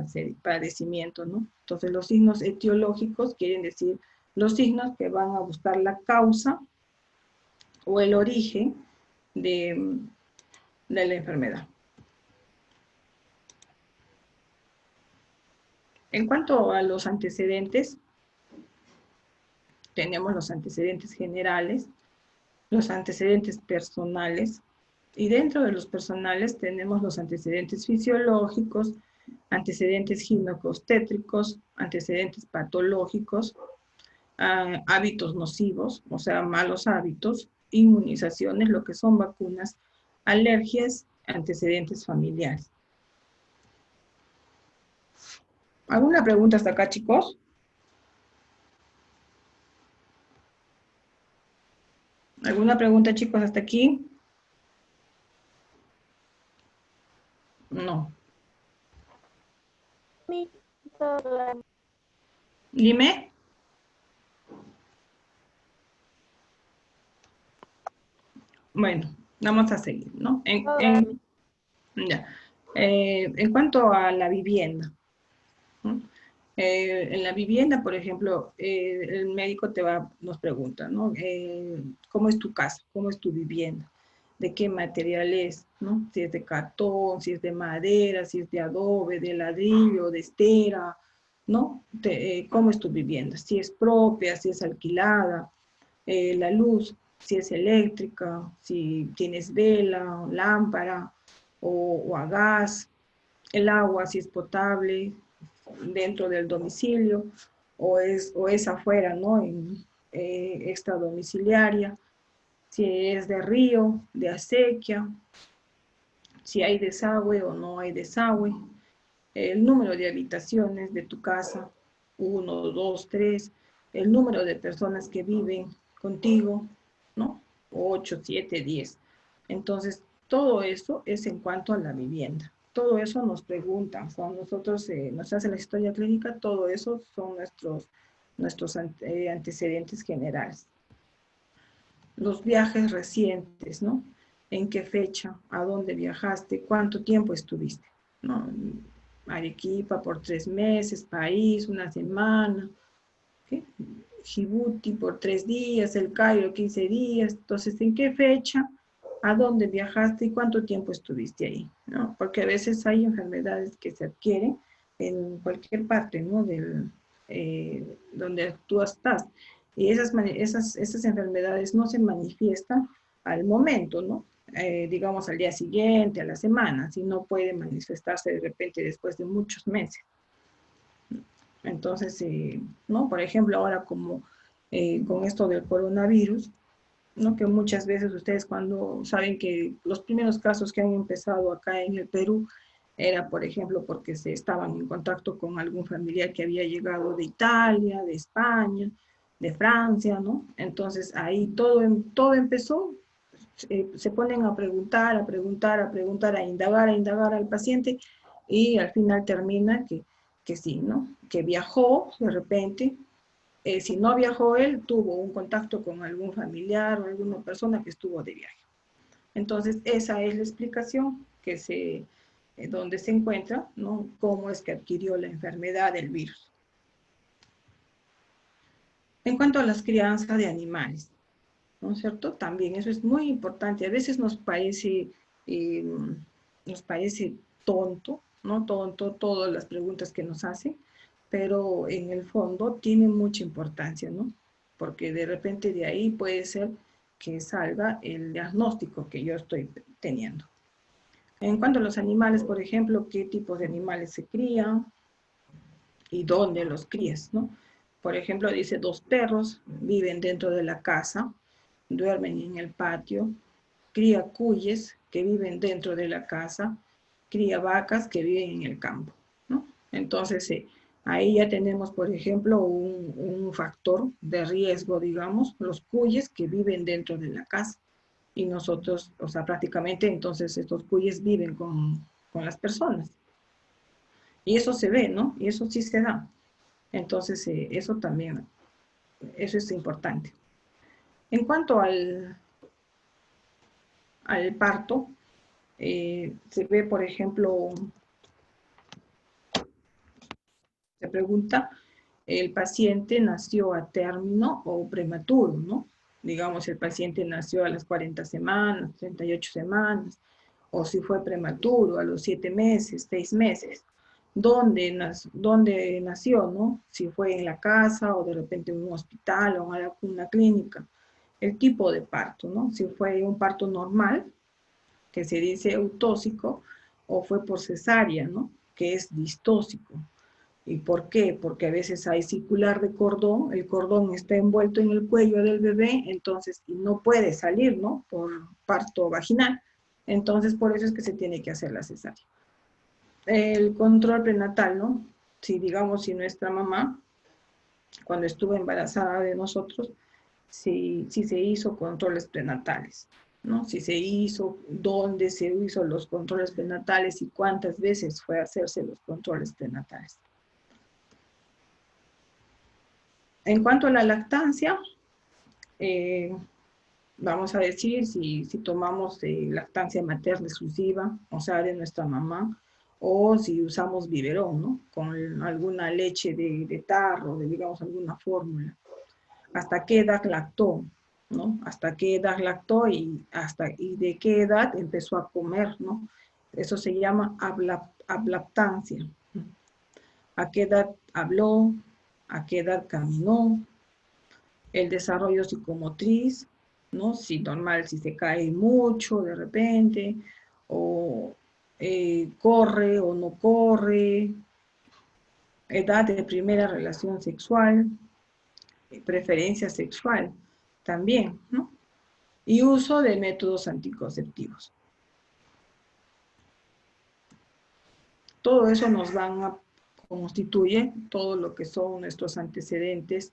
padecimiento, ¿no? Entonces los signos etiológicos quieren decir los signos que van a buscar la causa o el origen de la enfermedad. En cuanto a los antecedentes, tenemos los antecedentes generales, los antecedentes personales, y dentro de los personales tenemos los antecedentes fisiológicos, antecedentes ginecobstétricos, antecedentes patológicos, hábitos nocivos, o sea, malos hábitos, inmunizaciones, lo que son vacunas, alergias, antecedentes familiares. ¿Alguna pregunta hasta acá, chicos? ¿Alguna pregunta, chicos, hasta aquí? No. Dime. Bueno, vamos a seguir, ¿no? Ya. En cuanto a la vivienda, ¿no? En la vivienda, por ejemplo, el médico nos pregunta, ¿no? ¿Cómo es tu casa? ¿Cómo es tu vivienda? ¿De qué material es? ¿No? Si es de cartón, si es de madera, si es de adobe, de ladrillo, de estera, ¿no? ¿Cómo es tu vivienda? Si es propia, si es alquilada, la luz, si es eléctrica, si tienes vela, lámpara o a gas, el agua, si es potable, dentro del domicilio o es afuera, ¿no? En extradomiciliaria, si es de río, de acequia, si hay desagüe o no hay desagüe, el número de habitaciones de tu casa, 1, 2, 3, el número de personas que viven contigo, ¿no? 8, 7, 10. Entonces, todo eso es en cuanto a la vivienda. Todo eso nos preguntan, cuando nosotros nos hacen la historia clínica, todo eso son nuestros antecedentes generales. Los viajes recientes, ¿no? ¿En qué fecha? ¿A dónde viajaste? ¿Cuánto tiempo estuviste? ¿No? Arequipa por 3 meses, país, una semana, ¿sí? Djibouti por 3 días, El Cairo 15 días. Entonces, ¿en qué fecha? ¿A dónde viajaste y cuánto tiempo estuviste ahí? ¿No? Porque a veces hay enfermedades que se adquieren en cualquier parte, ¿no? Donde tú estás. Y esas enfermedades no se manifiestan al momento, ¿no? Digamos al día siguiente, a la semana, sino puede manifestarse de repente después de muchos meses. Entonces, ¿no? Por ejemplo, ahora como con esto del coronavirus, ¿no? Que muchas veces ustedes cuando saben que los primeros casos que han empezado acá en el Perú era, por ejemplo, porque se estaban en contacto con algún familiar que había llegado de Italia, de España, de Francia, ¿no? Entonces ahí todo empezó, se ponen a preguntar, a indagar al paciente y al final termina que sí, ¿no? Que viajó de repente. Si no viajó él, tuvo un contacto con algún familiar o alguna persona que estuvo de viaje. Entonces, esa es la explicación donde se encuentra, ¿no? Cómo es que adquirió la enfermedad del virus. En cuanto a las crianzas de animales, ¿no es cierto? También eso es muy importante. A veces eh, nos parece tonto, ¿no? Tonto todas las preguntas que nos hacen, pero en el fondo tiene mucha importancia, ¿no? Porque de repente de ahí puede ser que salga el diagnóstico que yo estoy teniendo. En cuanto a los animales, por ejemplo, qué tipos de animales se crían y dónde los crías, ¿no? Por ejemplo, dice 2 perros viven dentro de la casa, duermen en el patio, cría cuyes que viven dentro de la casa, cría vacas que viven en el campo, ¿no? Entonces, ahí ya tenemos, por ejemplo, un factor de riesgo, digamos, los cuyes que viven dentro de la casa. Y nosotros, o sea, prácticamente entonces estos cuyes viven con las personas. Y eso se ve, ¿no? Y eso sí se da. Entonces, eso también, eso es importante. En cuanto al parto, se ve, por ejemplo, se pregunta, ¿el paciente nació a término o prematuro, no? Digamos, el paciente nació a las 40 semanas, 38 semanas, o si fue prematuro, a los 7 meses, 6 meses. ¿Dónde nació, no? Si fue en la casa o de repente en un hospital o en una clínica. El tipo de parto, ¿no? Si fue un parto normal, que se dice eutóxico, o fue por cesárea, ¿no? Que es distóxico. ¿Y por qué? Porque a veces hay circular de cordón, el cordón está envuelto en el cuello del bebé, entonces y no puede salir, ¿no? Por parto vaginal. Entonces, por eso es que se tiene que hacer la cesárea. El control prenatal, ¿no? Si digamos, si nuestra mamá, cuando estuvo embarazada de nosotros, si se hizo controles prenatales, ¿no? Si se hizo, dónde se hizo los controles prenatales y cuántas veces fue a hacerse los controles prenatales. En cuanto a la lactancia, vamos a decir, si tomamos lactancia materna exclusiva, o sea, de nuestra mamá, o si usamos biberón, ¿no? Con alguna leche de tarro, digamos, alguna fórmula. ¿Hasta qué edad lactó? ¿No? ¿Hasta qué edad lactó y de qué edad empezó a comer? ¿No? Eso se llama ablactancia. ¿A qué edad habló? ¿A qué edad caminó? El desarrollo psicomotriz, ¿no? Si normal, si se cae mucho de repente, o corre o no corre, edad de primera relación sexual, preferencia sexual también, ¿no? Y uso de métodos anticonceptivos. Todo eso nos constituye todo lo que son nuestros antecedentes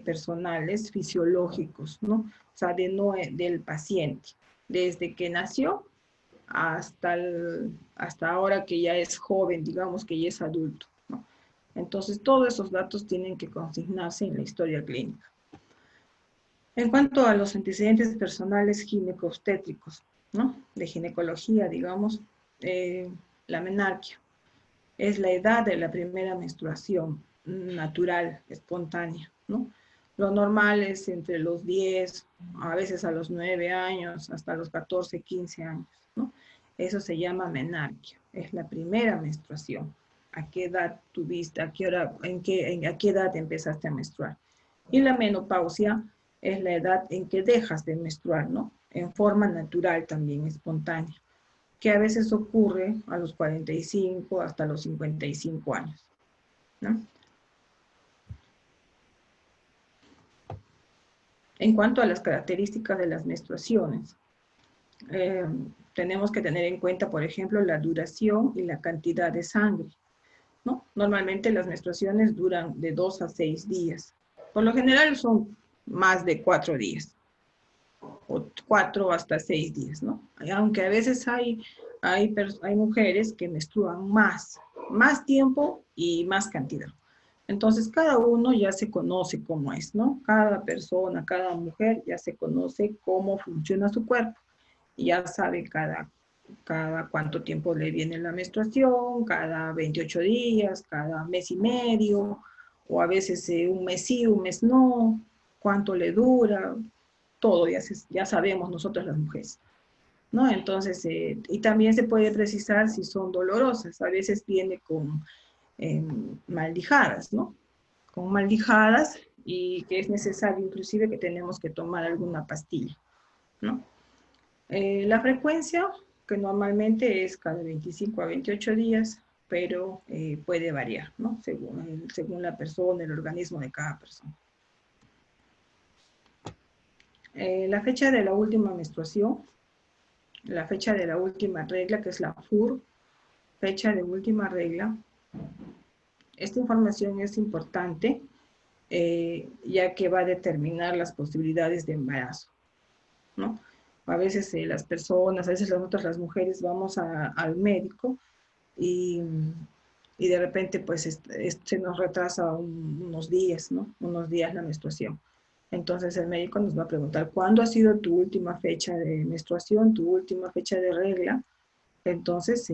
personales, fisiológicos, ¿no? O sea, del paciente, desde que nació hasta ahora que ya es joven, digamos que ya es adulto, ¿no? Entonces, todos esos datos tienen que consignarse en la historia clínica. En cuanto a los antecedentes personales ginecobstétricos, ¿no? De ginecología, digamos, la menarquia es la edad de la primera menstruación natural, espontánea, ¿no? Lo normal es entre los 10, a veces a los 9 años, hasta los 14, 15 años, ¿no? Eso se llama menarquia, es la primera menstruación. ¿A qué edad tuviste? ¿A qué hora? ¿A qué edad empezaste a menstruar? Y la menopausia es la edad en que dejas de menstruar, ¿no? En forma natural también, espontánea, que a veces ocurre a los 45 hasta los 55 años, ¿no? En cuanto a las características de las menstruaciones, tenemos que tener en cuenta, por ejemplo, la duración y la cantidad de sangre, ¿no? Normalmente las menstruaciones duran de 2 a 6 días. Por lo general son más de 4 días, o 4 hasta 6 días, ¿no? Aunque a veces hay mujeres que menstruan más tiempo y más cantidad. Entonces, cada uno ya se conoce cómo es, ¿no? Cada persona, cada mujer ya se conoce cómo funciona su cuerpo. Y ya sabe cada cuánto tiempo le viene la menstruación, cada 28 días, cada mes y medio, o a veces un mes sí, un mes no, cuánto le dura, todo ya sabemos nosotros las mujeres, ¿no? Entonces, y también se puede precisar si son dolorosas, a veces viene con maldijadas, ¿no? Con maldijadas y que es necesario inclusive que tenemos que tomar alguna pastilla, ¿no? La frecuencia, que normalmente es cada 25 a 28 días, pero puede variar, ¿no? Según la persona, el organismo de cada persona. La fecha de la última menstruación, la fecha de la última regla, que es la FUR, fecha de última regla. Esta información es importante, ya que va a determinar las posibilidades de embarazo, ¿no? A veces las personas, a veces nosotros las mujeres vamos al médico y de repente pues se nos retrasa unos días, ¿no? Unos días la menstruación. Entonces el médico nos va a preguntar, ¿cuándo ha sido tu última fecha de menstruación, tu última fecha de regla? Entonces,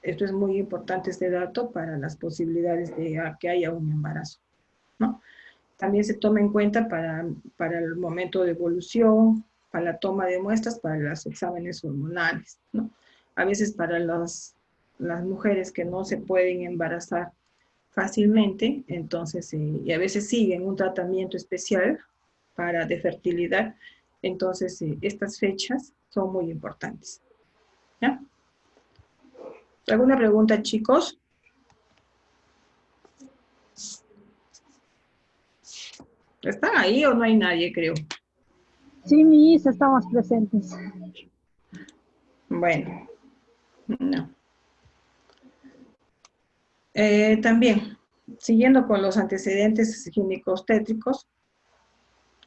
esto es muy importante este dato para las posibilidades de que haya un embarazo, ¿no? También se toma en cuenta para el momento de evolución, para la toma de muestras, para los exámenes hormonales, ¿no? A veces para las mujeres que no se pueden embarazar fácilmente, entonces, y a veces siguen un tratamiento especial de fertilidad, entonces estas fechas son muy importantes, ¿ya? ¿Alguna pregunta, chicos? ¿Están ahí o no hay nadie, creo? Sí, mis, estamos presentes. Bueno, no. También, siguiendo con los antecedentes ginecostétricos,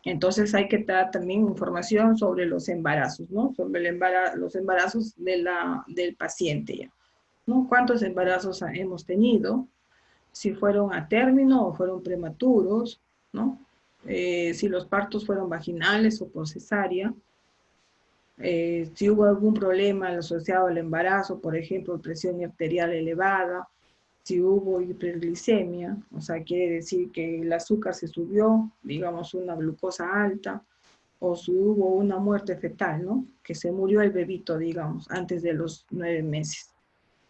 entonces hay que dar también información sobre los embarazos, ¿no? Sobre los embarazos del paciente ya, ¿no? ¿Cuántos embarazos hemos tenido? Si fueron a término o fueron prematuros, ¿no? Si los partos fueron vaginales o por cesárea, si hubo algún problema asociado al embarazo, por ejemplo, presión arterial elevada, si hubo hiperglicemia, o sea, quiere decir que el azúcar se subió, digamos una glucosa alta, o si hubo una muerte fetal, ¿no? Que se murió el bebito, digamos, antes de los 9 meses.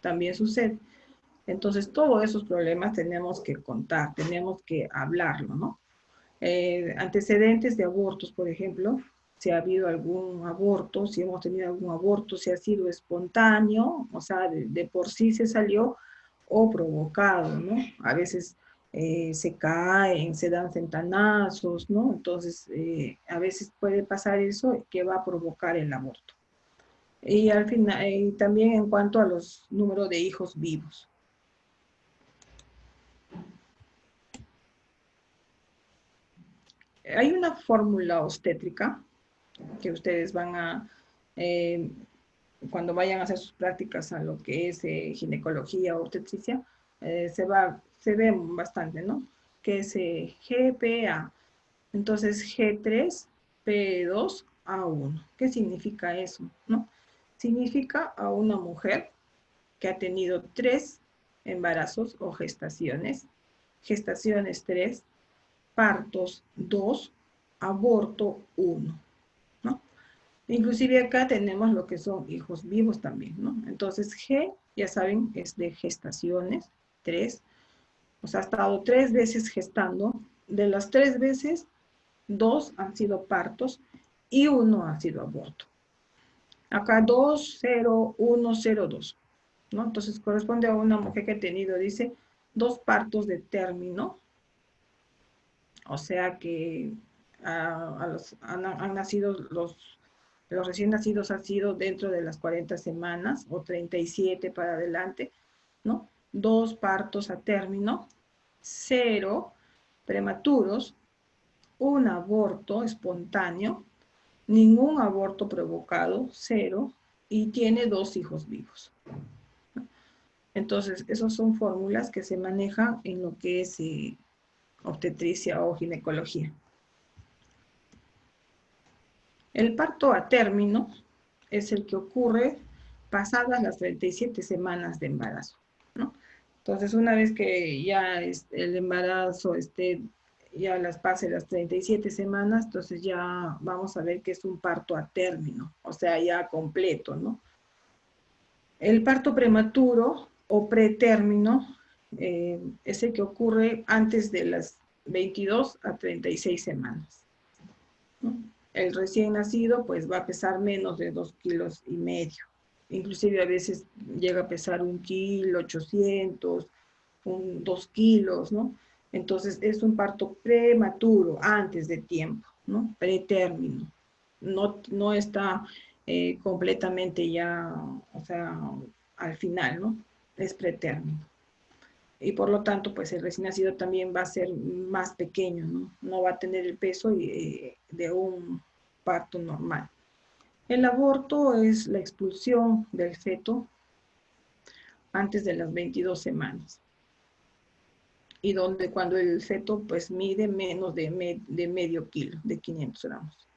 También sucede. Entonces, todos esos problemas tenemos que contar, tenemos que hablarlo, ¿no? Antecedentes de abortos, por ejemplo, si ha habido algún aborto, si hemos tenido algún aborto, si ha sido espontáneo, o sea, de por sí se salió, o provocado, ¿no? A veces se caen, se dan centanazos, ¿no? Entonces, a veces puede pasar eso que va a provocar el aborto. Y al final, también en cuanto a los números de hijos vivos. Hay una fórmula obstétrica que ustedes van a, cuando vayan a hacer sus prácticas a lo que es ginecología o obstetricia, se ve bastante, ¿no? Que es GPA. Entonces, G3, P2, A1. ¿Qué significa eso? ¿No? Significa a una mujer que ha tenido 3 embarazos o gestaciones 3, partos 2, aborto 1, ¿no? Inclusive acá tenemos lo que son hijos vivos también, ¿no? Entonces G, ya saben, es de gestaciones, 3, o sea, ha estado 3 veces gestando, de las 3 veces, 2 han sido partos y 1 ha sido aborto. Acá 2, 0, 1, 0, 2, ¿no? Entonces corresponde a una mujer que ha tenido, dice, 2 partos de término, o sea que han nacido los recién nacidos han sido dentro de las 40 semanas o 37 para adelante, ¿no? 2 partos a término, 0 prematuros, 1 aborto espontáneo, ningún aborto provocado, 0, y tiene 2 hijos vivos. Entonces, esas son fórmulas que se manejan en lo que es obstetricia o ginecología. El parto a término es el que ocurre pasadas las 37 semanas de embarazo, ¿no? Entonces, una vez que ya el embarazo ya pase las 37 semanas, entonces ya vamos a ver que es un parto a término, o sea, ya completo, ¿no? El parto prematuro o pretérmino es el que ocurre antes de las 22 a 36 semanas, ¿no? El recién nacido pues va a pesar menos de 2,5 kilos. Inclusive a veces llega a pesar 1,8 kg, 2 kilos, ¿no? Entonces es un parto prematuro, antes de tiempo, ¿no? Pretérmino. No está completamente ya, o sea, al final, ¿no? Es pretérmino. Y por lo tanto, pues el recién nacido también va a ser más pequeño, ¿no? No va a tener el peso de un parto normal. El aborto es la expulsión del feto antes de las 22 semanas. Y cuando el feto pues mide menos de medio kilo, de 500 gramos,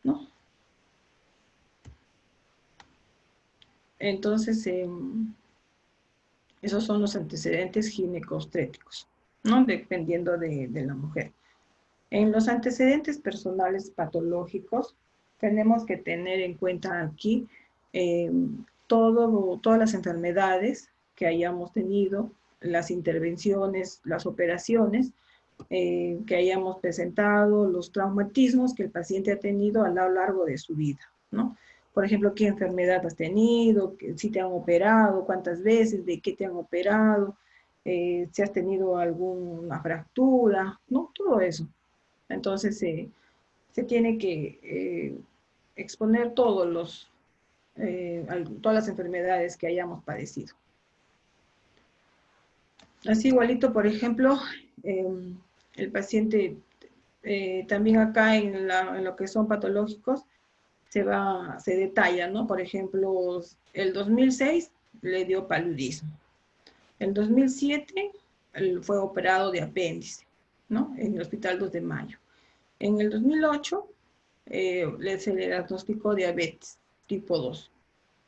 ¿no? Entonces, esos son los antecedentes ginecobstétricos, ¿no? Dependiendo de la mujer. En los antecedentes personales patológicos, tenemos que tener en cuenta aquí todas las enfermedades que hayamos tenido, las intervenciones, las operaciones que hayamos presentado, los traumatismos que el paciente ha tenido a lo largo de su vida, ¿no? Por ejemplo, ¿qué enfermedad has tenido? Si te han operado, cuántas veces, de qué te han operado, si has tenido alguna fractura, ¿no? Todo eso. Entonces, se tiene que exponer todas las enfermedades que hayamos padecido. Así igualito, por ejemplo, el paciente también acá en lo que son patológicos se detalla, ¿no? Por ejemplo, el 2006 le dio paludismo. El 2007 fue operado de apéndice, ¿no? En el Hospital 2 de Mayo. En el 2008 se le diagnosticó diabetes tipo 2,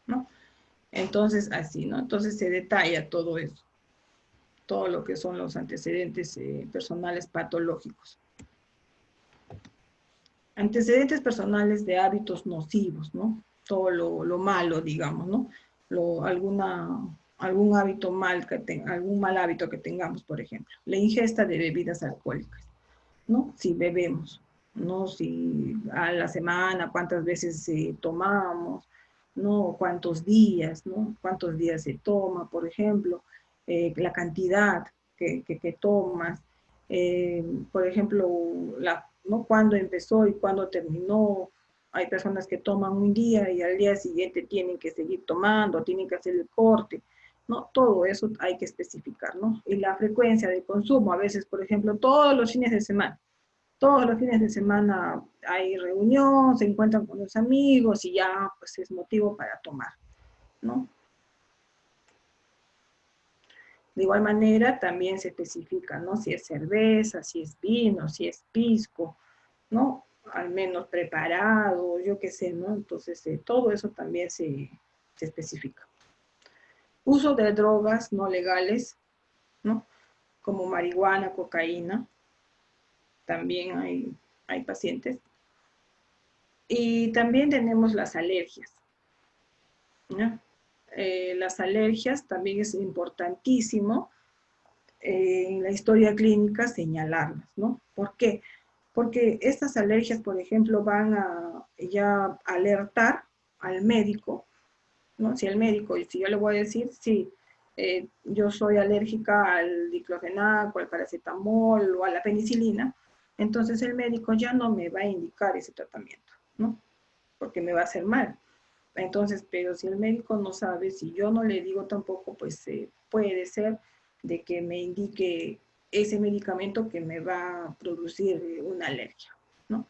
¿no? Entonces, así, ¿no? Entonces se detalla todo eso, todo lo que son los antecedentes personales patológicos. Antecedentes personales de hábitos nocivos, ¿no? Todo lo malo, digamos, ¿no? Algún hábito algún mal hábito que tengamos, por ejemplo. La ingesta de bebidas alcohólicas, ¿no? Si bebemos, ¿no? Si a la semana, cuántas veces tomamos, ¿no? Cuántos días, ¿no? Cuántos días se toma, por ejemplo, la cantidad que tomas, por ejemplo, ¿no? Cuándo empezó y cuándo terminó. Hay personas que toman un día y al día siguiente tienen que seguir tomando, tienen que hacer el corte, ¿no? Todo eso hay que especificar, ¿no? Y la frecuencia de consumo, a veces, por ejemplo, todos los fines de semana hay reunión, se encuentran con los amigos y ya pues es motivo para tomar, ¿no? De igual manera también se especifica, ¿no? Si es cerveza, si es vino, si es pisco, ¿no? Al menos preparado, yo qué sé, ¿no? Entonces todo eso también se especifica. Uso de drogas no legales, ¿no? Como marihuana, cocaína, también hay pacientes. Y también tenemos las alergias, ¿no? Las alergias también es importantísimo en la historia clínica señalarlas, ¿no? ¿Por qué? Porque estas alergias, por ejemplo, van a ya alertar al médico, ¿no? Si el médico, si yo le voy a decir, sí, yo soy alérgica al diclofenaco, al paracetamol o a la penicilina, entonces el médico ya no me va a indicar ese tratamiento, ¿no? Porque me va a hacer mal. Entonces, pero si el médico no sabe, si yo no le digo tampoco, pues puede ser de que me indique ese medicamento que me va a producir una alergia, ¿no?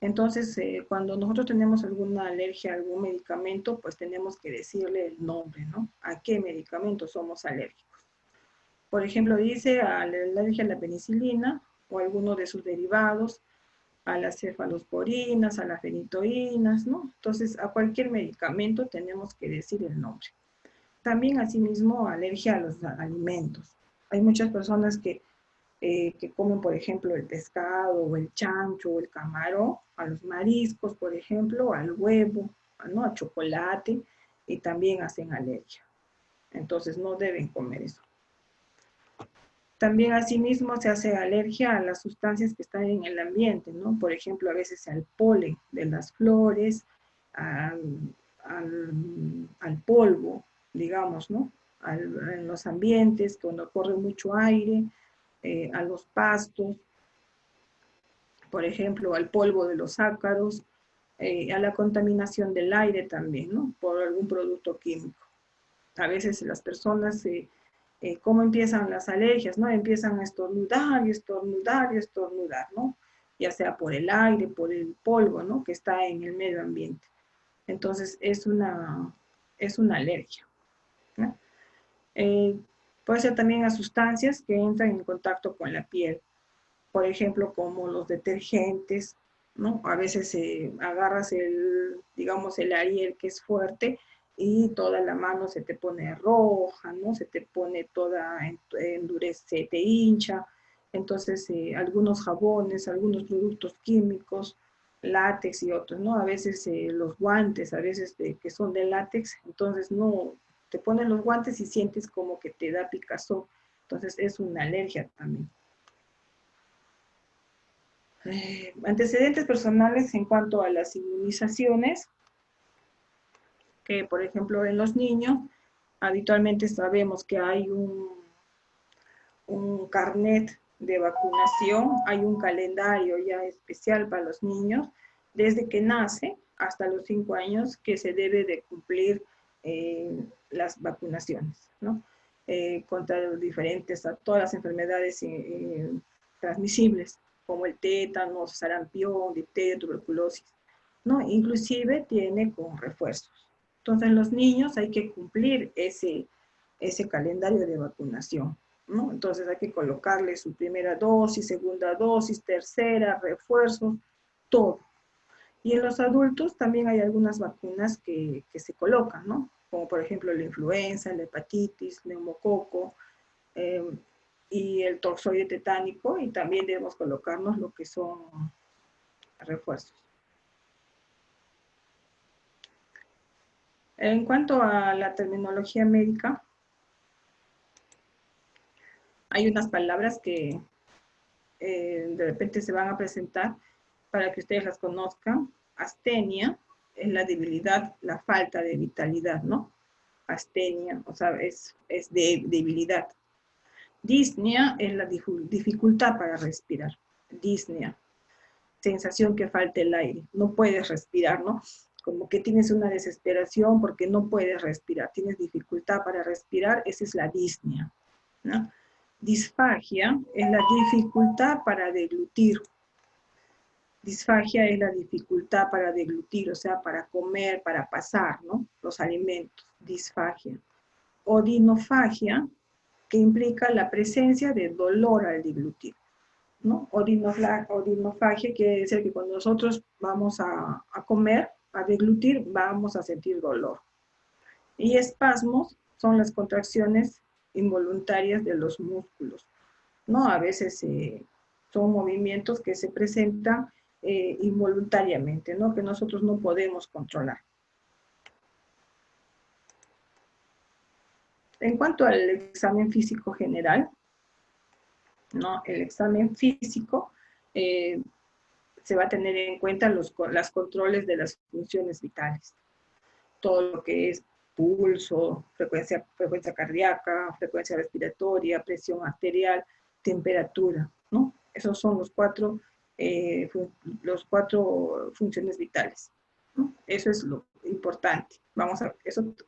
Entonces, cuando nosotros tenemos alguna alergia a algún medicamento, pues tenemos que decirle el nombre, ¿no? ¿A qué medicamento somos alérgicos? Por ejemplo, dice a la alergia a la penicilina o a alguno de sus derivados, a las cefalosporinas, a las fenitoínas, ¿no? Entonces, a cualquier medicamento tenemos que decir el nombre. También, asimismo, alergia a los alimentos. Hay muchas personas que comen, por ejemplo, el pescado, o el chancho, o el camarón, a los mariscos, por ejemplo, al huevo, ¿no? Al chocolate, y también hacen alergia. Entonces, no deben comer eso. También asimismo se hace alergia a las sustancias que están en el ambiente, ¿no? Por ejemplo, a veces al polen de las flores, al polvo, digamos, ¿no? En los ambientes, cuando corre mucho aire, a los pastos, por ejemplo, al polvo de los ácaros, a la contaminación del aire también, ¿no? Por algún producto químico. A veces las personas cómo empiezan las alergias, ¿no? Empiezan a estornudar y estornudar y estornudar, ¿no? Ya sea por el aire, por el polvo, ¿no? Que está en el medio ambiente. Entonces, es una alergia, ¿no? Puede ser también a sustancias que entran en contacto con la piel, por ejemplo, como los detergentes, ¿no? A veces agarras digamos, el Ariel que es fuerte y toda la mano se te pone roja, ¿no? Se te pone toda, endurece, se te hincha. Entonces, algunos jabones, algunos productos químicos, látex y otros, ¿no? A veces los guantes, a veces que son de látex, entonces no, te pones los guantes y sientes como que te da picazón. Entonces, es una alergia también. Antecedentes personales en cuanto a las inmunizaciones, que por ejemplo en los niños, habitualmente sabemos que hay un carnet de vacunación, hay un calendario ya especial para los niños, desde que nace hasta los 5 años que se debe de cumplir las vacunaciones, ¿no? contra diferentes, a todas las enfermedades transmisibles, como el tétano, sarampión, difteria, tuberculosis, ¿no? Inclusive tiene con refuerzos. Entonces, los niños hay que cumplir ese calendario de vacunación, ¿no? Entonces, hay que colocarle su primera dosis, segunda dosis, tercera, refuerzos, todo. Y en los adultos también hay algunas vacunas que se colocan, ¿no? Como por ejemplo la influenza, la hepatitis, neumococo, y el toxoide tetánico, y también debemos colocarnos lo que son refuerzos. En cuanto a la terminología médica, hay unas palabras que de repente se van a presentar para que ustedes las conozcan. Astenia es la debilidad, la falta de vitalidad, ¿no? Astenia, o sea, es de debilidad. Disnea es la dificultad para respirar. Disnea, sensación que falta el aire, no puedes respirar, ¿no? Como que tienes una desesperación porque no puedes respirar, tienes dificultad para respirar, esa es la disnea, ¿no? Disfagia es la dificultad para deglutir. Disfagia es la dificultad para deglutir, o sea, para comer, para pasar, ¿no? Los alimentos, disfagia. Odinofagia, que implica la presencia de dolor al deglutir, ¿no? Odinofagia quiere decir que cuando nosotros vamos a comer, a deglutir, vamos a sentir dolor. Y espasmos son las contracciones involuntarias de los músculos, ¿no? A veces son movimientos que se presentan involuntariamente, ¿no? Que nosotros no podemos controlar. En cuanto al examen físico general, ¿no? El examen físico se va a tener en cuenta los controles de las funciones vitales. Todo lo que es pulso, frecuencia cardíaca, frecuencia respiratoria, presión arterial, temperatura, ¿no? Esos son los cuatro funciones vitales, ¿no? Eso es lo importante. Vamos a,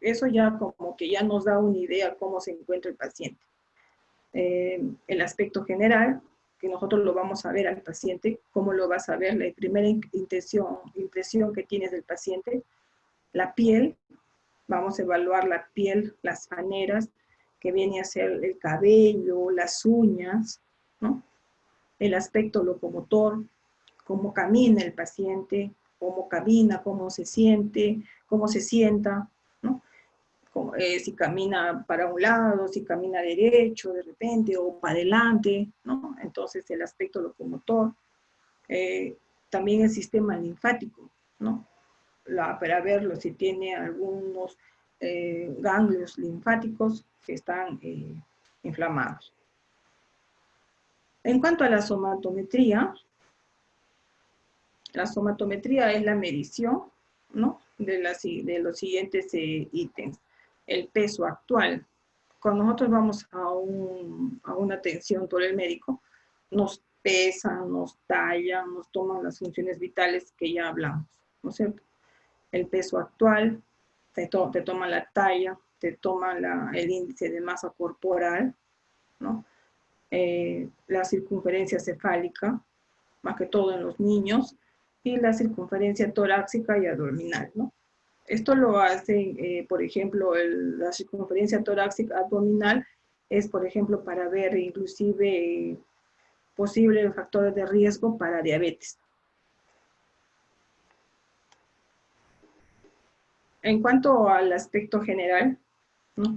eso ya como que ya nos da una idea cómo se encuentra el paciente. El aspecto general, que nosotros lo vamos a ver al paciente, cómo lo vas a ver, la primera impresión que tienes del paciente, la piel, vamos a evaluar la piel, las maneras, que viene a ser el cabello, las uñas, ¿no? El aspecto locomotor, cómo camina el paciente, cómo camina, cómo se siente, cómo se sienta, ¿no? Si camina para un lado, si camina derecho de repente, o para adelante, ¿no? Entonces el aspecto locomotor. También el sistema linfático, ¿no? Para verlo si tiene algunos ganglios linfáticos que están inflamados. En cuanto a la somatometría es la medición, ¿no? de los siguientes ítems. El peso actual. Cuando nosotros vamos a una atención por el médico, nos pesan, nos tallan, nos toman las funciones vitales que ya hablamos, ¿no es cierto? El peso actual, te toma la talla, te toma el índice de masa corporal, ¿no? La circunferencia cefálica, más que todo en los niños, y la circunferencia torácica y abdominal, ¿no? Esto lo hacen, por ejemplo, la circunferencia torácica abdominal es, por ejemplo, para ver inclusive posibles factores de riesgo para diabetes. En cuanto al aspecto general, ¿no?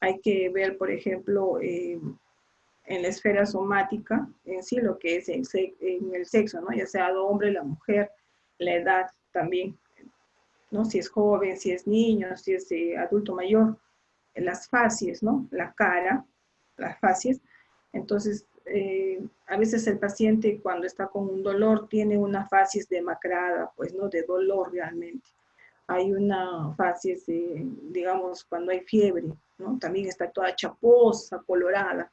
Hay que ver, por ejemplo, en la esfera somática, en sí lo que es en el sexo, ¿no? Ya sea el hombre, la mujer, la edad también, ¿no? Si es joven, si es niño, si es adulto mayor, las facies, ¿no? La cara, las facies. Entonces, a veces el paciente cuando está con un dolor tiene una facies demacrada, pues, ¿no? De dolor realmente. Hay una facies, digamos, cuando hay fiebre, ¿no? También está toda chaposa, colorada.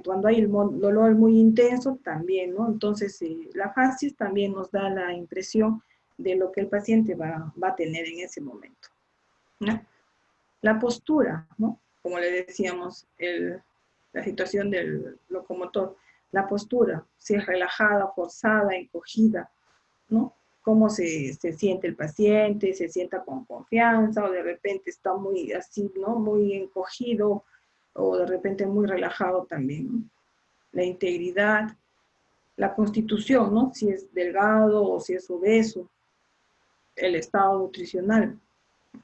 Cuando hay el dolor muy intenso, también, ¿no? Entonces, la facies también nos da la impresión de lo que el paciente va a tener en ese momento, ¿no? La postura, ¿no? como le decíamos, la situación del locomotor, la postura, si es relajada, forzada, encogida, ¿no? Cómo se siente el paciente, se sienta con confianza o de repente está muy así, ¿no? Muy encogido o de repente muy relajado también, ¿no? La integridad, la constitución, ¿no? Si es delgado o si es obeso, el estado nutricional,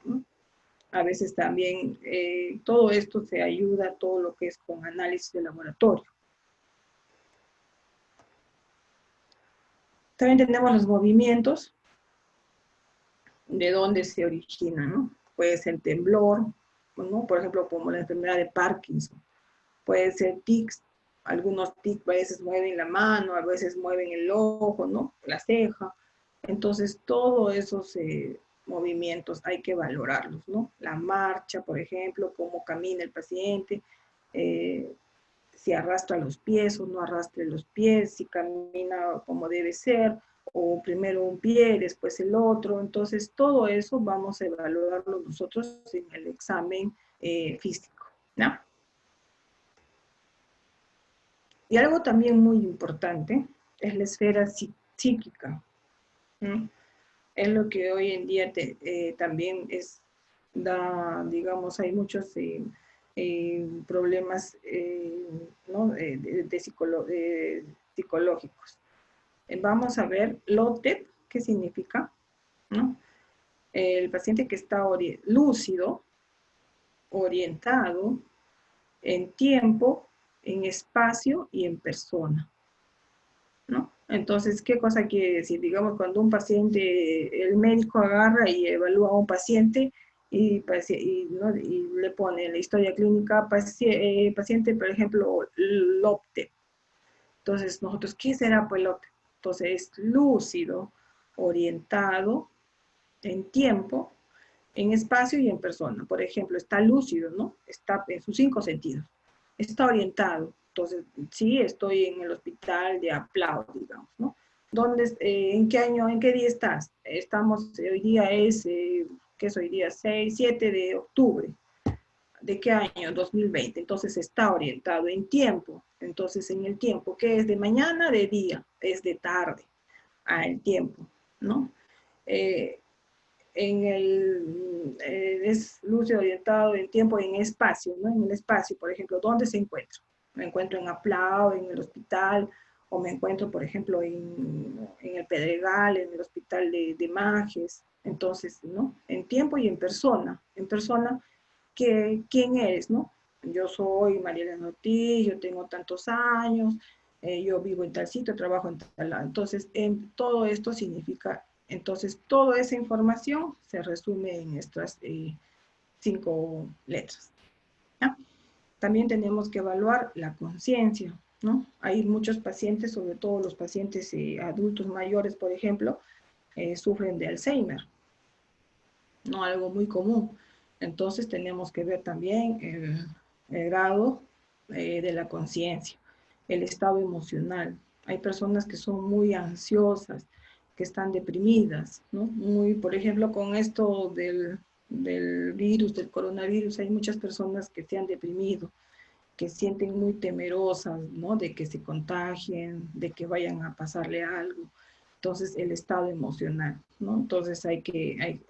¿no? A veces también todo esto se ayuda, todo lo que es con análisis de laboratorio. También tenemos los movimientos, de dónde se origina, ¿no? Puede ser temblor, ¿no? Por ejemplo, como la enfermedad de Parkinson. Puede ser tics, algunos tics a veces mueven la mano, a veces mueven el ojo, ¿no? La ceja. Entonces, todos esos movimientos hay que valorarlos, ¿no? La marcha, por ejemplo, cómo camina el paciente, si arrastra los pies o no arrastra los pies, si camina como debe ser, o primero un pie, después el otro. Entonces, todo eso vamos a evaluarlo nosotros en el examen físico, ¿no? Y algo también muy importante es la esfera psíquica, ¿no? Es lo que hoy en día también digamos, hay muchos problemas ¿no? Psicológicos. Vamos a ver LOTEP, ¿qué significa? ¿No? El paciente que está lúcido, orientado, en tiempo, en espacio y en persona, ¿no? Entonces, ¿qué cosa quiere decir? Digamos, cuando un paciente, el médico agarra y evalúa a un paciente ¿no? y le pone la historia clínica, paciente, por ejemplo, LOTEP. Entonces, nosotros, ¿qué será pues LOTEP? Entonces, es lúcido, orientado, en tiempo, en espacio y en persona. Por ejemplo, está lúcido, ¿no? Está en sus 5 sentidos. Está orientado. Entonces, sí, estoy en el hospital de Aplao, digamos, ¿no? ¿En qué año, en qué día estás? Hoy día es, ¿qué es hoy día? 7 de octubre. ¿De qué año? 2020. Entonces está orientado en tiempo. Entonces, en el tiempo, ¿qué es? ¿De mañana? De día. Es de tarde. El tiempo, ¿no? Es lúcido, orientado en tiempo y en espacio, ¿no? En el espacio, por ejemplo, ¿dónde se encuentra? Me encuentro en Aplao, en el hospital, o me encuentro, por ejemplo, en el Pedregal, en el hospital de Majes. Entonces, ¿no? En tiempo y en persona. En persona, ¿quién eres, no? Yo soy Mariela Ortiz, yo tengo tantos años, yo vivo en tal sitio, trabajo en tal lado. Entonces, todo esto significa. Entonces, toda esa información se resume en estas 5 letras, ¿ya? También tenemos que evaluar la conciencia, ¿no? Hay muchos pacientes, sobre todo los pacientes adultos mayores, por ejemplo, sufren de Alzheimer, ¿no? Algo muy común. Entonces, tenemos que ver también el grado de la conciencia, el estado emocional. Hay personas que son muy ansiosas, que están deprimidas, ¿no? Por ejemplo, con esto del virus, del coronavirus, hay muchas personas que se han deprimido, que sienten muy temerosas, ¿no? De que se contagien, de que vayan a pasarle algo. Entonces, el estado emocional, ¿no? Entonces,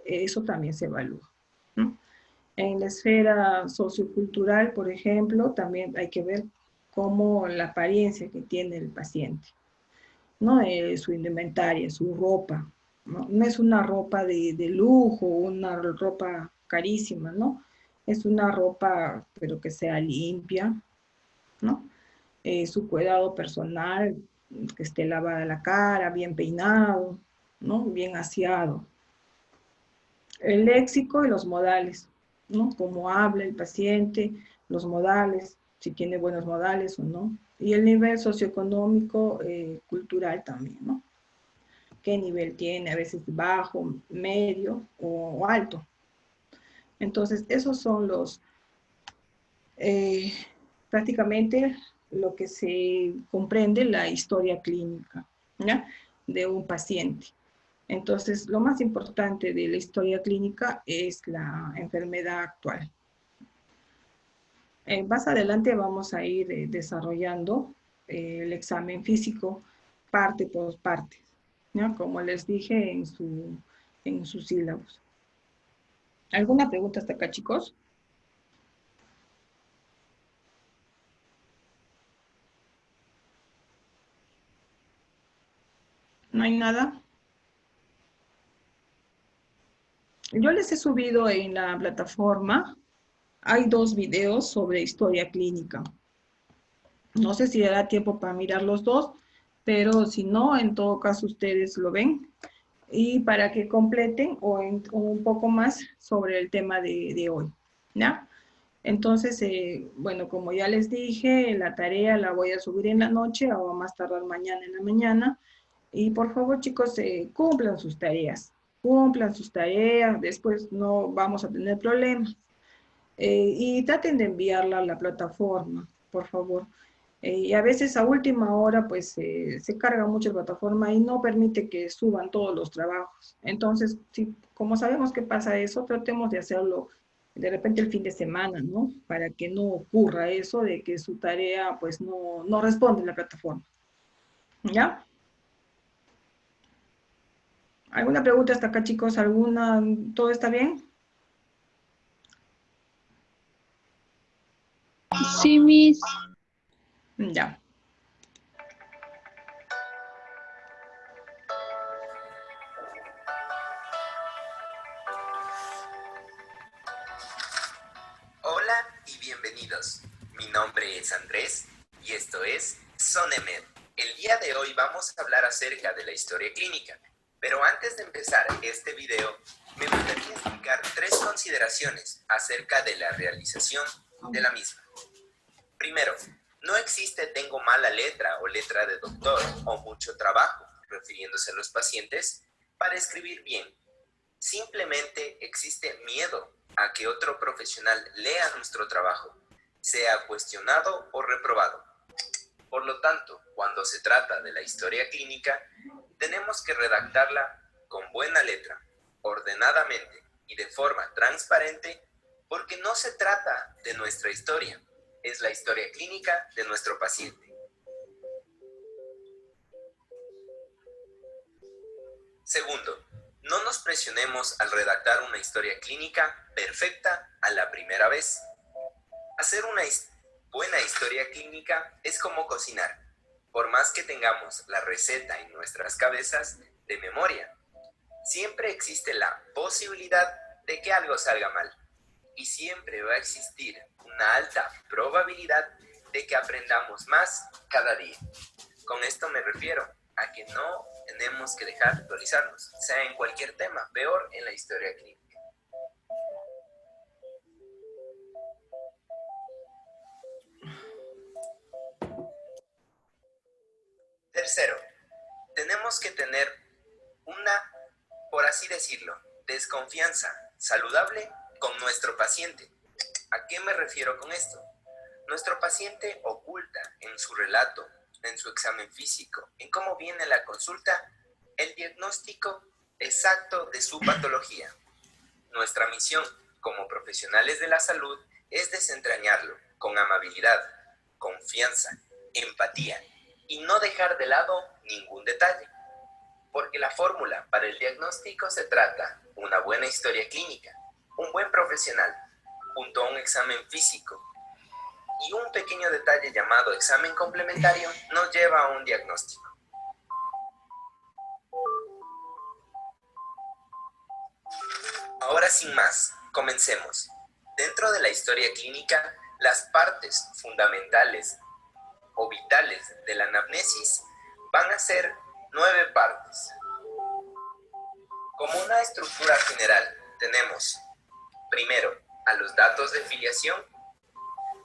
eso también se evalúa, ¿no? En la esfera sociocultural, por ejemplo, también hay que ver cómo la apariencia que tiene el paciente, ¿no? Su indumentaria, su ropa, ¿no? No es una ropa de lujo, una ropa carísima, ¿no? Es una ropa, pero que sea limpia, ¿no? Su cuidado personal, que esté lavada la cara, bien peinado, ¿no? Bien aseado. El léxico y los modales, ¿no? Cómo habla el paciente, los modales, si tiene buenos modales o no. Y el nivel socioeconómico, cultural también, ¿no? ¿Qué nivel tiene? A veces bajo, medio o alto. Entonces, esos son prácticamente lo que se comprende la historia clínica, ¿ya? De un paciente. Entonces, lo más importante de la historia clínica es la enfermedad actual. Más adelante vamos a ir desarrollando el examen físico parte por parte, ¿no? Como les dije en sus sílabos. ¿Alguna pregunta hasta acá, chicos? ¿No hay nada? Yo les he subido en la plataforma, hay 2 videos sobre historia clínica. No sé si dará tiempo para mirar los 2, pero si no, en todo caso ustedes lo ven. Y para que completen o un poco más sobre el tema de hoy, ¿ya? Entonces, bueno, como ya les dije, la tarea la voy a subir en la noche o a más tardar mañana en la mañana. Y por favor, chicos, cumplan sus tareas, después no vamos a tener problemas. Y traten de enviarla a la plataforma, por favor. Y a veces a última hora, pues se carga mucho la plataforma y no permite que suban todos los trabajos. Entonces, sí, como sabemos que pasa eso, tratemos de hacerlo de repente el fin de semana, ¿no? Para que no ocurra eso de que su tarea, pues no responde en la plataforma. ¿Ya? ¿Alguna pregunta hasta acá, chicos? ¿Alguna? ¿Todo está bien? Sí, Miss. Ya. Hola y bienvenidos. Mi nombre es Andrés y esto es SONEMED. El día de hoy vamos a hablar acerca de la historia clínica. Pero antes de empezar este video, me gustaría explicar 3 consideraciones acerca de la realización de la misma. Primero, no existe tengo mala letra o letra de doctor o mucho trabajo, refiriéndose a los pacientes, para escribir bien. Simplemente existe miedo a que otro profesional lea nuestro trabajo, sea cuestionado o reprobado. Por lo tanto, cuando se trata de la historia clínica, tenemos que redactarla con buena letra, ordenadamente y de forma transparente, porque no se trata de nuestra historia, es la historia clínica de nuestro paciente. Segundo, no nos presionemos al redactar una historia clínica perfecta a la primera vez. Hacer una buena historia clínica es como cocinar. Por más que tengamos la receta en nuestras cabezas de memoria, siempre existe la posibilidad de que algo salga mal. Y siempre va a existir una alta probabilidad de que aprendamos más cada día. Con esto me refiero a que no tenemos que dejar de actualizarnos, sea en cualquier tema, peor en la historia clínica. Tercero, tenemos que tener una, por así decirlo, desconfianza saludable con nuestro paciente. ¿A qué me refiero con esto? Nuestro paciente oculta en su relato, en su examen físico, en cómo viene la consulta, el diagnóstico exacto de su patología. Nuestra misión como profesionales de la salud es desentrañarlo con amabilidad, confianza, empatía y no dejar de lado ningún detalle. Porque la fórmula para el diagnóstico se trata de una buena historia clínica, un buen profesional, junto a un examen físico y un pequeño detalle llamado examen complementario nos lleva a un diagnóstico. Ahora sin más, comencemos. Dentro de la historia clínica, las partes fundamentales o vitales de la anamnesis van a ser 9 partes. Como una estructura general, tenemos primero a los datos de filiación,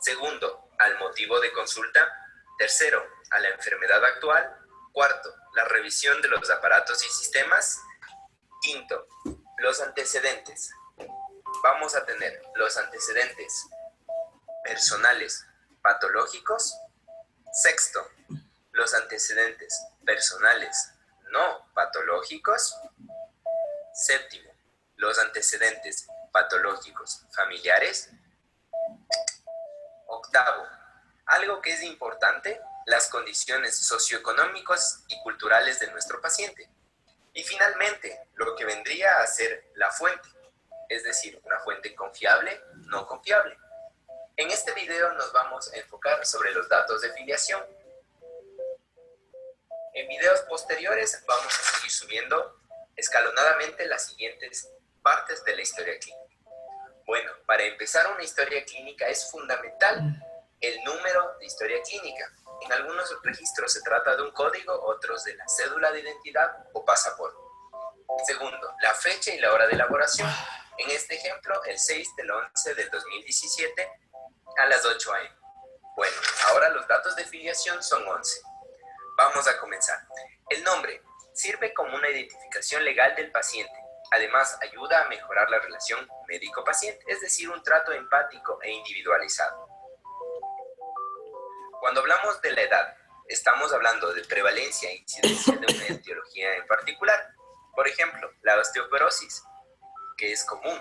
segundo al motivo de consulta, tercero a la enfermedad actual, cuarto la revisión de los aparatos y sistemas, quinto los antecedentes. Vamos a tener los antecedentes personales patológicos, sexto los antecedentes personales no patológicos, séptimo los antecedentes patológicos familiares, Algo que es importante, las condiciones socioeconómicas y culturales de nuestro paciente. Y finalmente, lo que vendría a ser la fuente, es decir, una fuente confiable, no confiable. En este video nos vamos a enfocar sobre los datos de filiación. En videos posteriores vamos a seguir subiendo escalonadamente las siguientes partes de la historia clínica. Bueno, para empezar una historia clínica es fundamental el número de historia clínica. En algunos registros se trata de un código, otros de la cédula de identidad o pasaporte. Segundo, la fecha y la hora de elaboración. En este ejemplo, el 6 del 11 del 2017 a las 8 a.m. Bueno, ahora los datos de filiación son 11. Vamos a comenzar. El nombre sirve como una identificación legal del paciente. Además, ayuda a mejorar la relación médico-paciente, es decir, un trato empático e individualizado. Cuando hablamos de la edad, estamos hablando de prevalencia e incidencia de una etiología en particular. Por ejemplo, la osteoporosis, que es común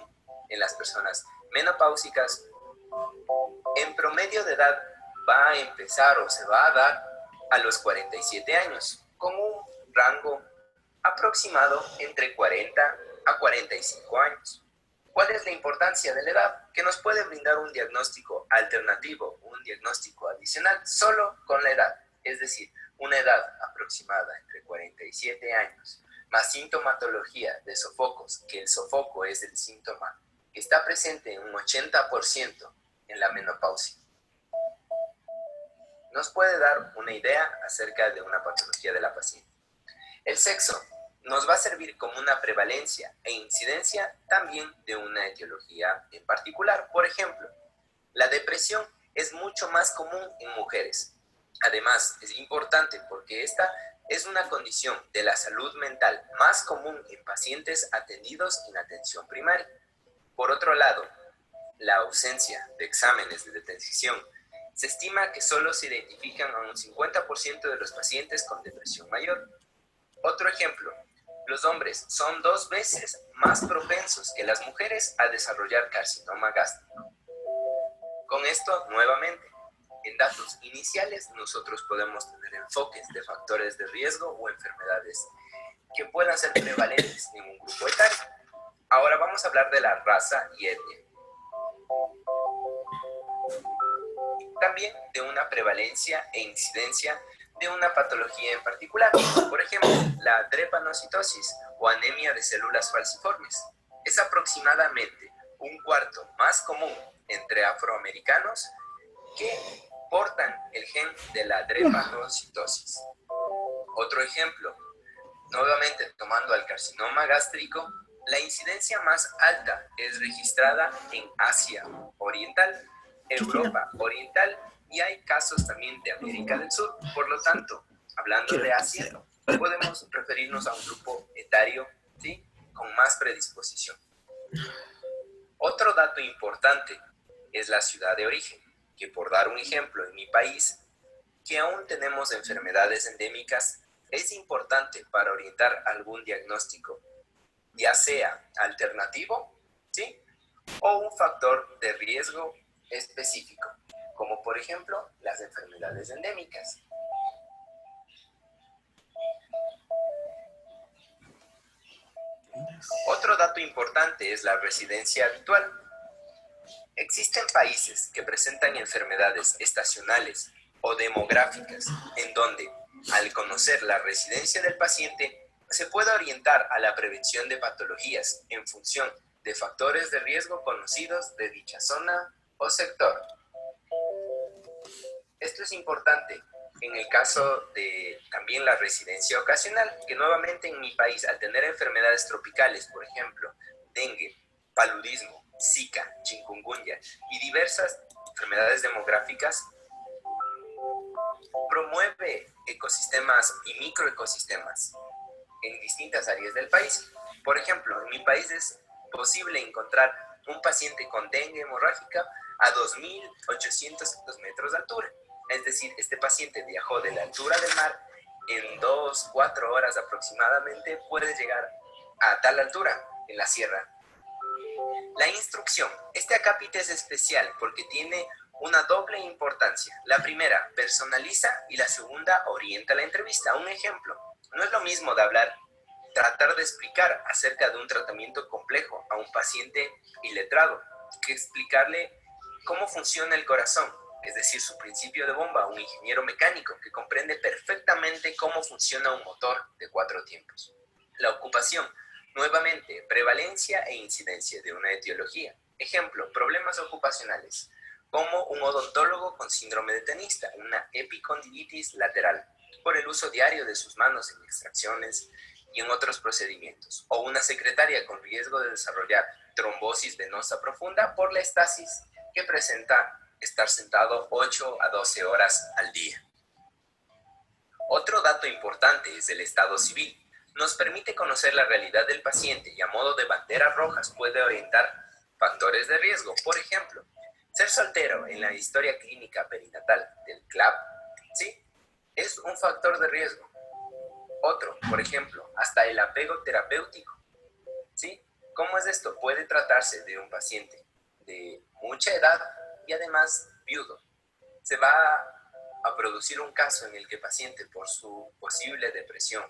en las personas menopáusicas, en promedio de edad va a empezar o se va a dar a los 47 años, con un rango aproximado entre 40 a 45 años. ¿Cuál es la importancia de la edad? Que nos puede brindar un diagnóstico alternativo, un diagnóstico adicional solo con la edad, es decir, una edad aproximada entre 47 años, más sintomatología de sofocos, que el sofoco es el síntoma que está presente en un 80% en la menopausia. Nos puede dar una idea acerca de una patología de la paciente. El sexo nos va a servir como una prevalencia e incidencia también de una etiología en particular. Por ejemplo, la depresión es mucho más común en mujeres. Además, es importante porque esta es una condición de la salud mental más común en pacientes atendidos en atención primaria. Por otro lado, la ausencia de exámenes de detección. Se estima que solo se identifican a un 50% de los pacientes con depresión mayor. Otro ejemplo, los hombres son 2 veces más propensos que las mujeres a desarrollar carcinoma gástrico. Con esto, nuevamente, en datos iniciales, nosotros podemos tener enfoques de factores de riesgo o enfermedades que puedan ser prevalentes en un grupo etario. Ahora vamos a hablar de la raza y etnia. También de una prevalencia e incidencia de una patología en particular. Por ejemplo, la drepanocitosis o anemia de células falciformes. Es aproximadamente un cuarto más común entre afroamericanos que portan el gen de la drepanocitosis. Otro ejemplo, nuevamente tomando al carcinoma gástrico, la incidencia más alta es registrada en Asia Oriental, Europa Oriental y hay casos también de América del Sur. Por lo tanto, hablando de Asia, podemos referirnos a un grupo etario, ¿sí?, con más predisposición. Otro dato importante es la ciudad de origen, que por dar un ejemplo, en mi país, que aún tenemos enfermedades endémicas, es importante para orientar algún diagnóstico, ya sea alternativo, ¿sí?, o un factor de riesgo específico, como por ejemplo las enfermedades endémicas. Otro dato importante es la residencia habitual. Existen países que presentan enfermedades estacionales o demográficas, en donde, al conocer la residencia del paciente, se puede orientar a la prevención de patologías en función de factores de riesgo conocidos de dicha zona o sector. Esto es importante en el caso de también la residencia ocasional, que nuevamente en mi país, al tener enfermedades tropicales, por ejemplo, dengue, paludismo, Zika, chikungunya y diversas enfermedades demográficas, promueve ecosistemas y microecosistemas en distintas áreas del país. Por ejemplo, en mi país es posible encontrar un paciente con dengue hemorrágica a 2.800 metros de altura. Es decir, este paciente viajó de la altura del mar, en 2-4 horas aproximadamente puede llegar a tal altura en la sierra. La instrucción. Este acápite es especial porque tiene una doble importancia. La primera, personaliza, y la segunda, orienta la entrevista. Un ejemplo, no es lo mismo de tratar de explicar acerca de un tratamiento complejo a un paciente iletrado que explicarle cómo funciona el corazón, es decir, su principio de bomba, a un ingeniero mecánico que comprende perfectamente cómo funciona un motor de 4 tiempos. La ocupación. Nuevamente, prevalencia e incidencia de una etiología. Ejemplo, problemas ocupacionales, como un odontólogo con síndrome de tenista, una epicondylitis lateral, por el uso diario de sus manos en extracciones y en otros procedimientos, o una secretaria con riesgo de desarrollar trombosis venosa profunda por la estasis que presenta estar sentado 8 a 12 horas al día. Otro dato importante es el estado civil. Nos permite conocer la realidad del paciente y a modo de banderas rojas puede orientar factores de riesgo. Por ejemplo, ser soltero en la historia clínica perinatal del CLAP, ¿sí?, es un factor de riesgo. Otro, por ejemplo, hasta el apego terapéutico, ¿sí? ¿Cómo es esto? Puede tratarse de un paciente de mucha edad y además viudo. Se va a producir un caso en el que el paciente, por su posible depresión,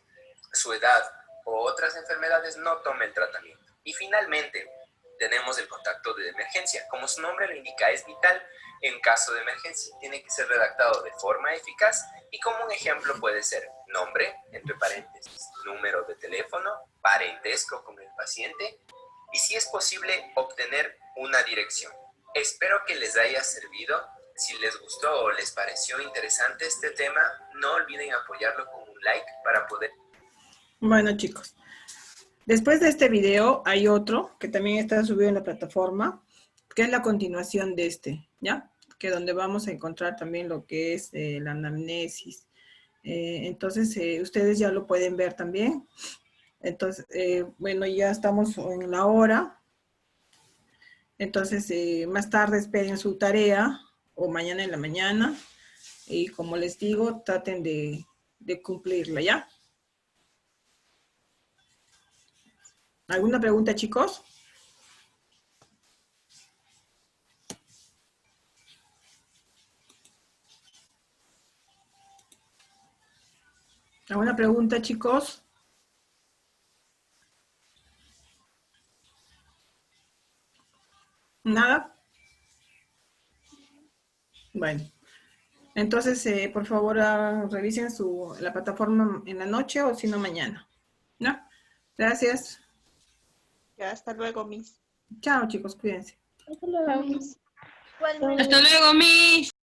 su edad o otras enfermedades, no tome el tratamiento. Y finalmente, tenemos el contacto de emergencia. Como su nombre lo indica, es vital en caso de emergencia. Tiene que ser redactado de forma eficaz y como un ejemplo puede ser nombre, entre paréntesis, número de teléfono, parentesco con el paciente y, si es posible, obtener una dirección. Espero que les haya servido. Si les gustó o les pareció interesante este tema, no olviden apoyarlo con un like para poder... Bueno, chicos, después de este video hay otro que también está subido en la plataforma, que es la continuación de este, ¿ya? Que donde vamos a encontrar también lo que es la anamnesis. Entonces, ustedes ya lo pueden ver también. Entonces, bueno, ya estamos en la hora. Entonces, más tarde esperen su tarea o mañana en la mañana. Y como les digo, traten de cumplirla, ¿ya? ¿Alguna pregunta, chicos? ¿Alguna pregunta, chicos? ¿Nada? Bueno. Entonces, por favor, revisen la plataforma en la noche o si no mañana. ¿No? Gracias. Ya, hasta luego, Miss. Chao, chicos, cuídense. Hasta luego, Miss. Igualmente. Hasta luego, Miss.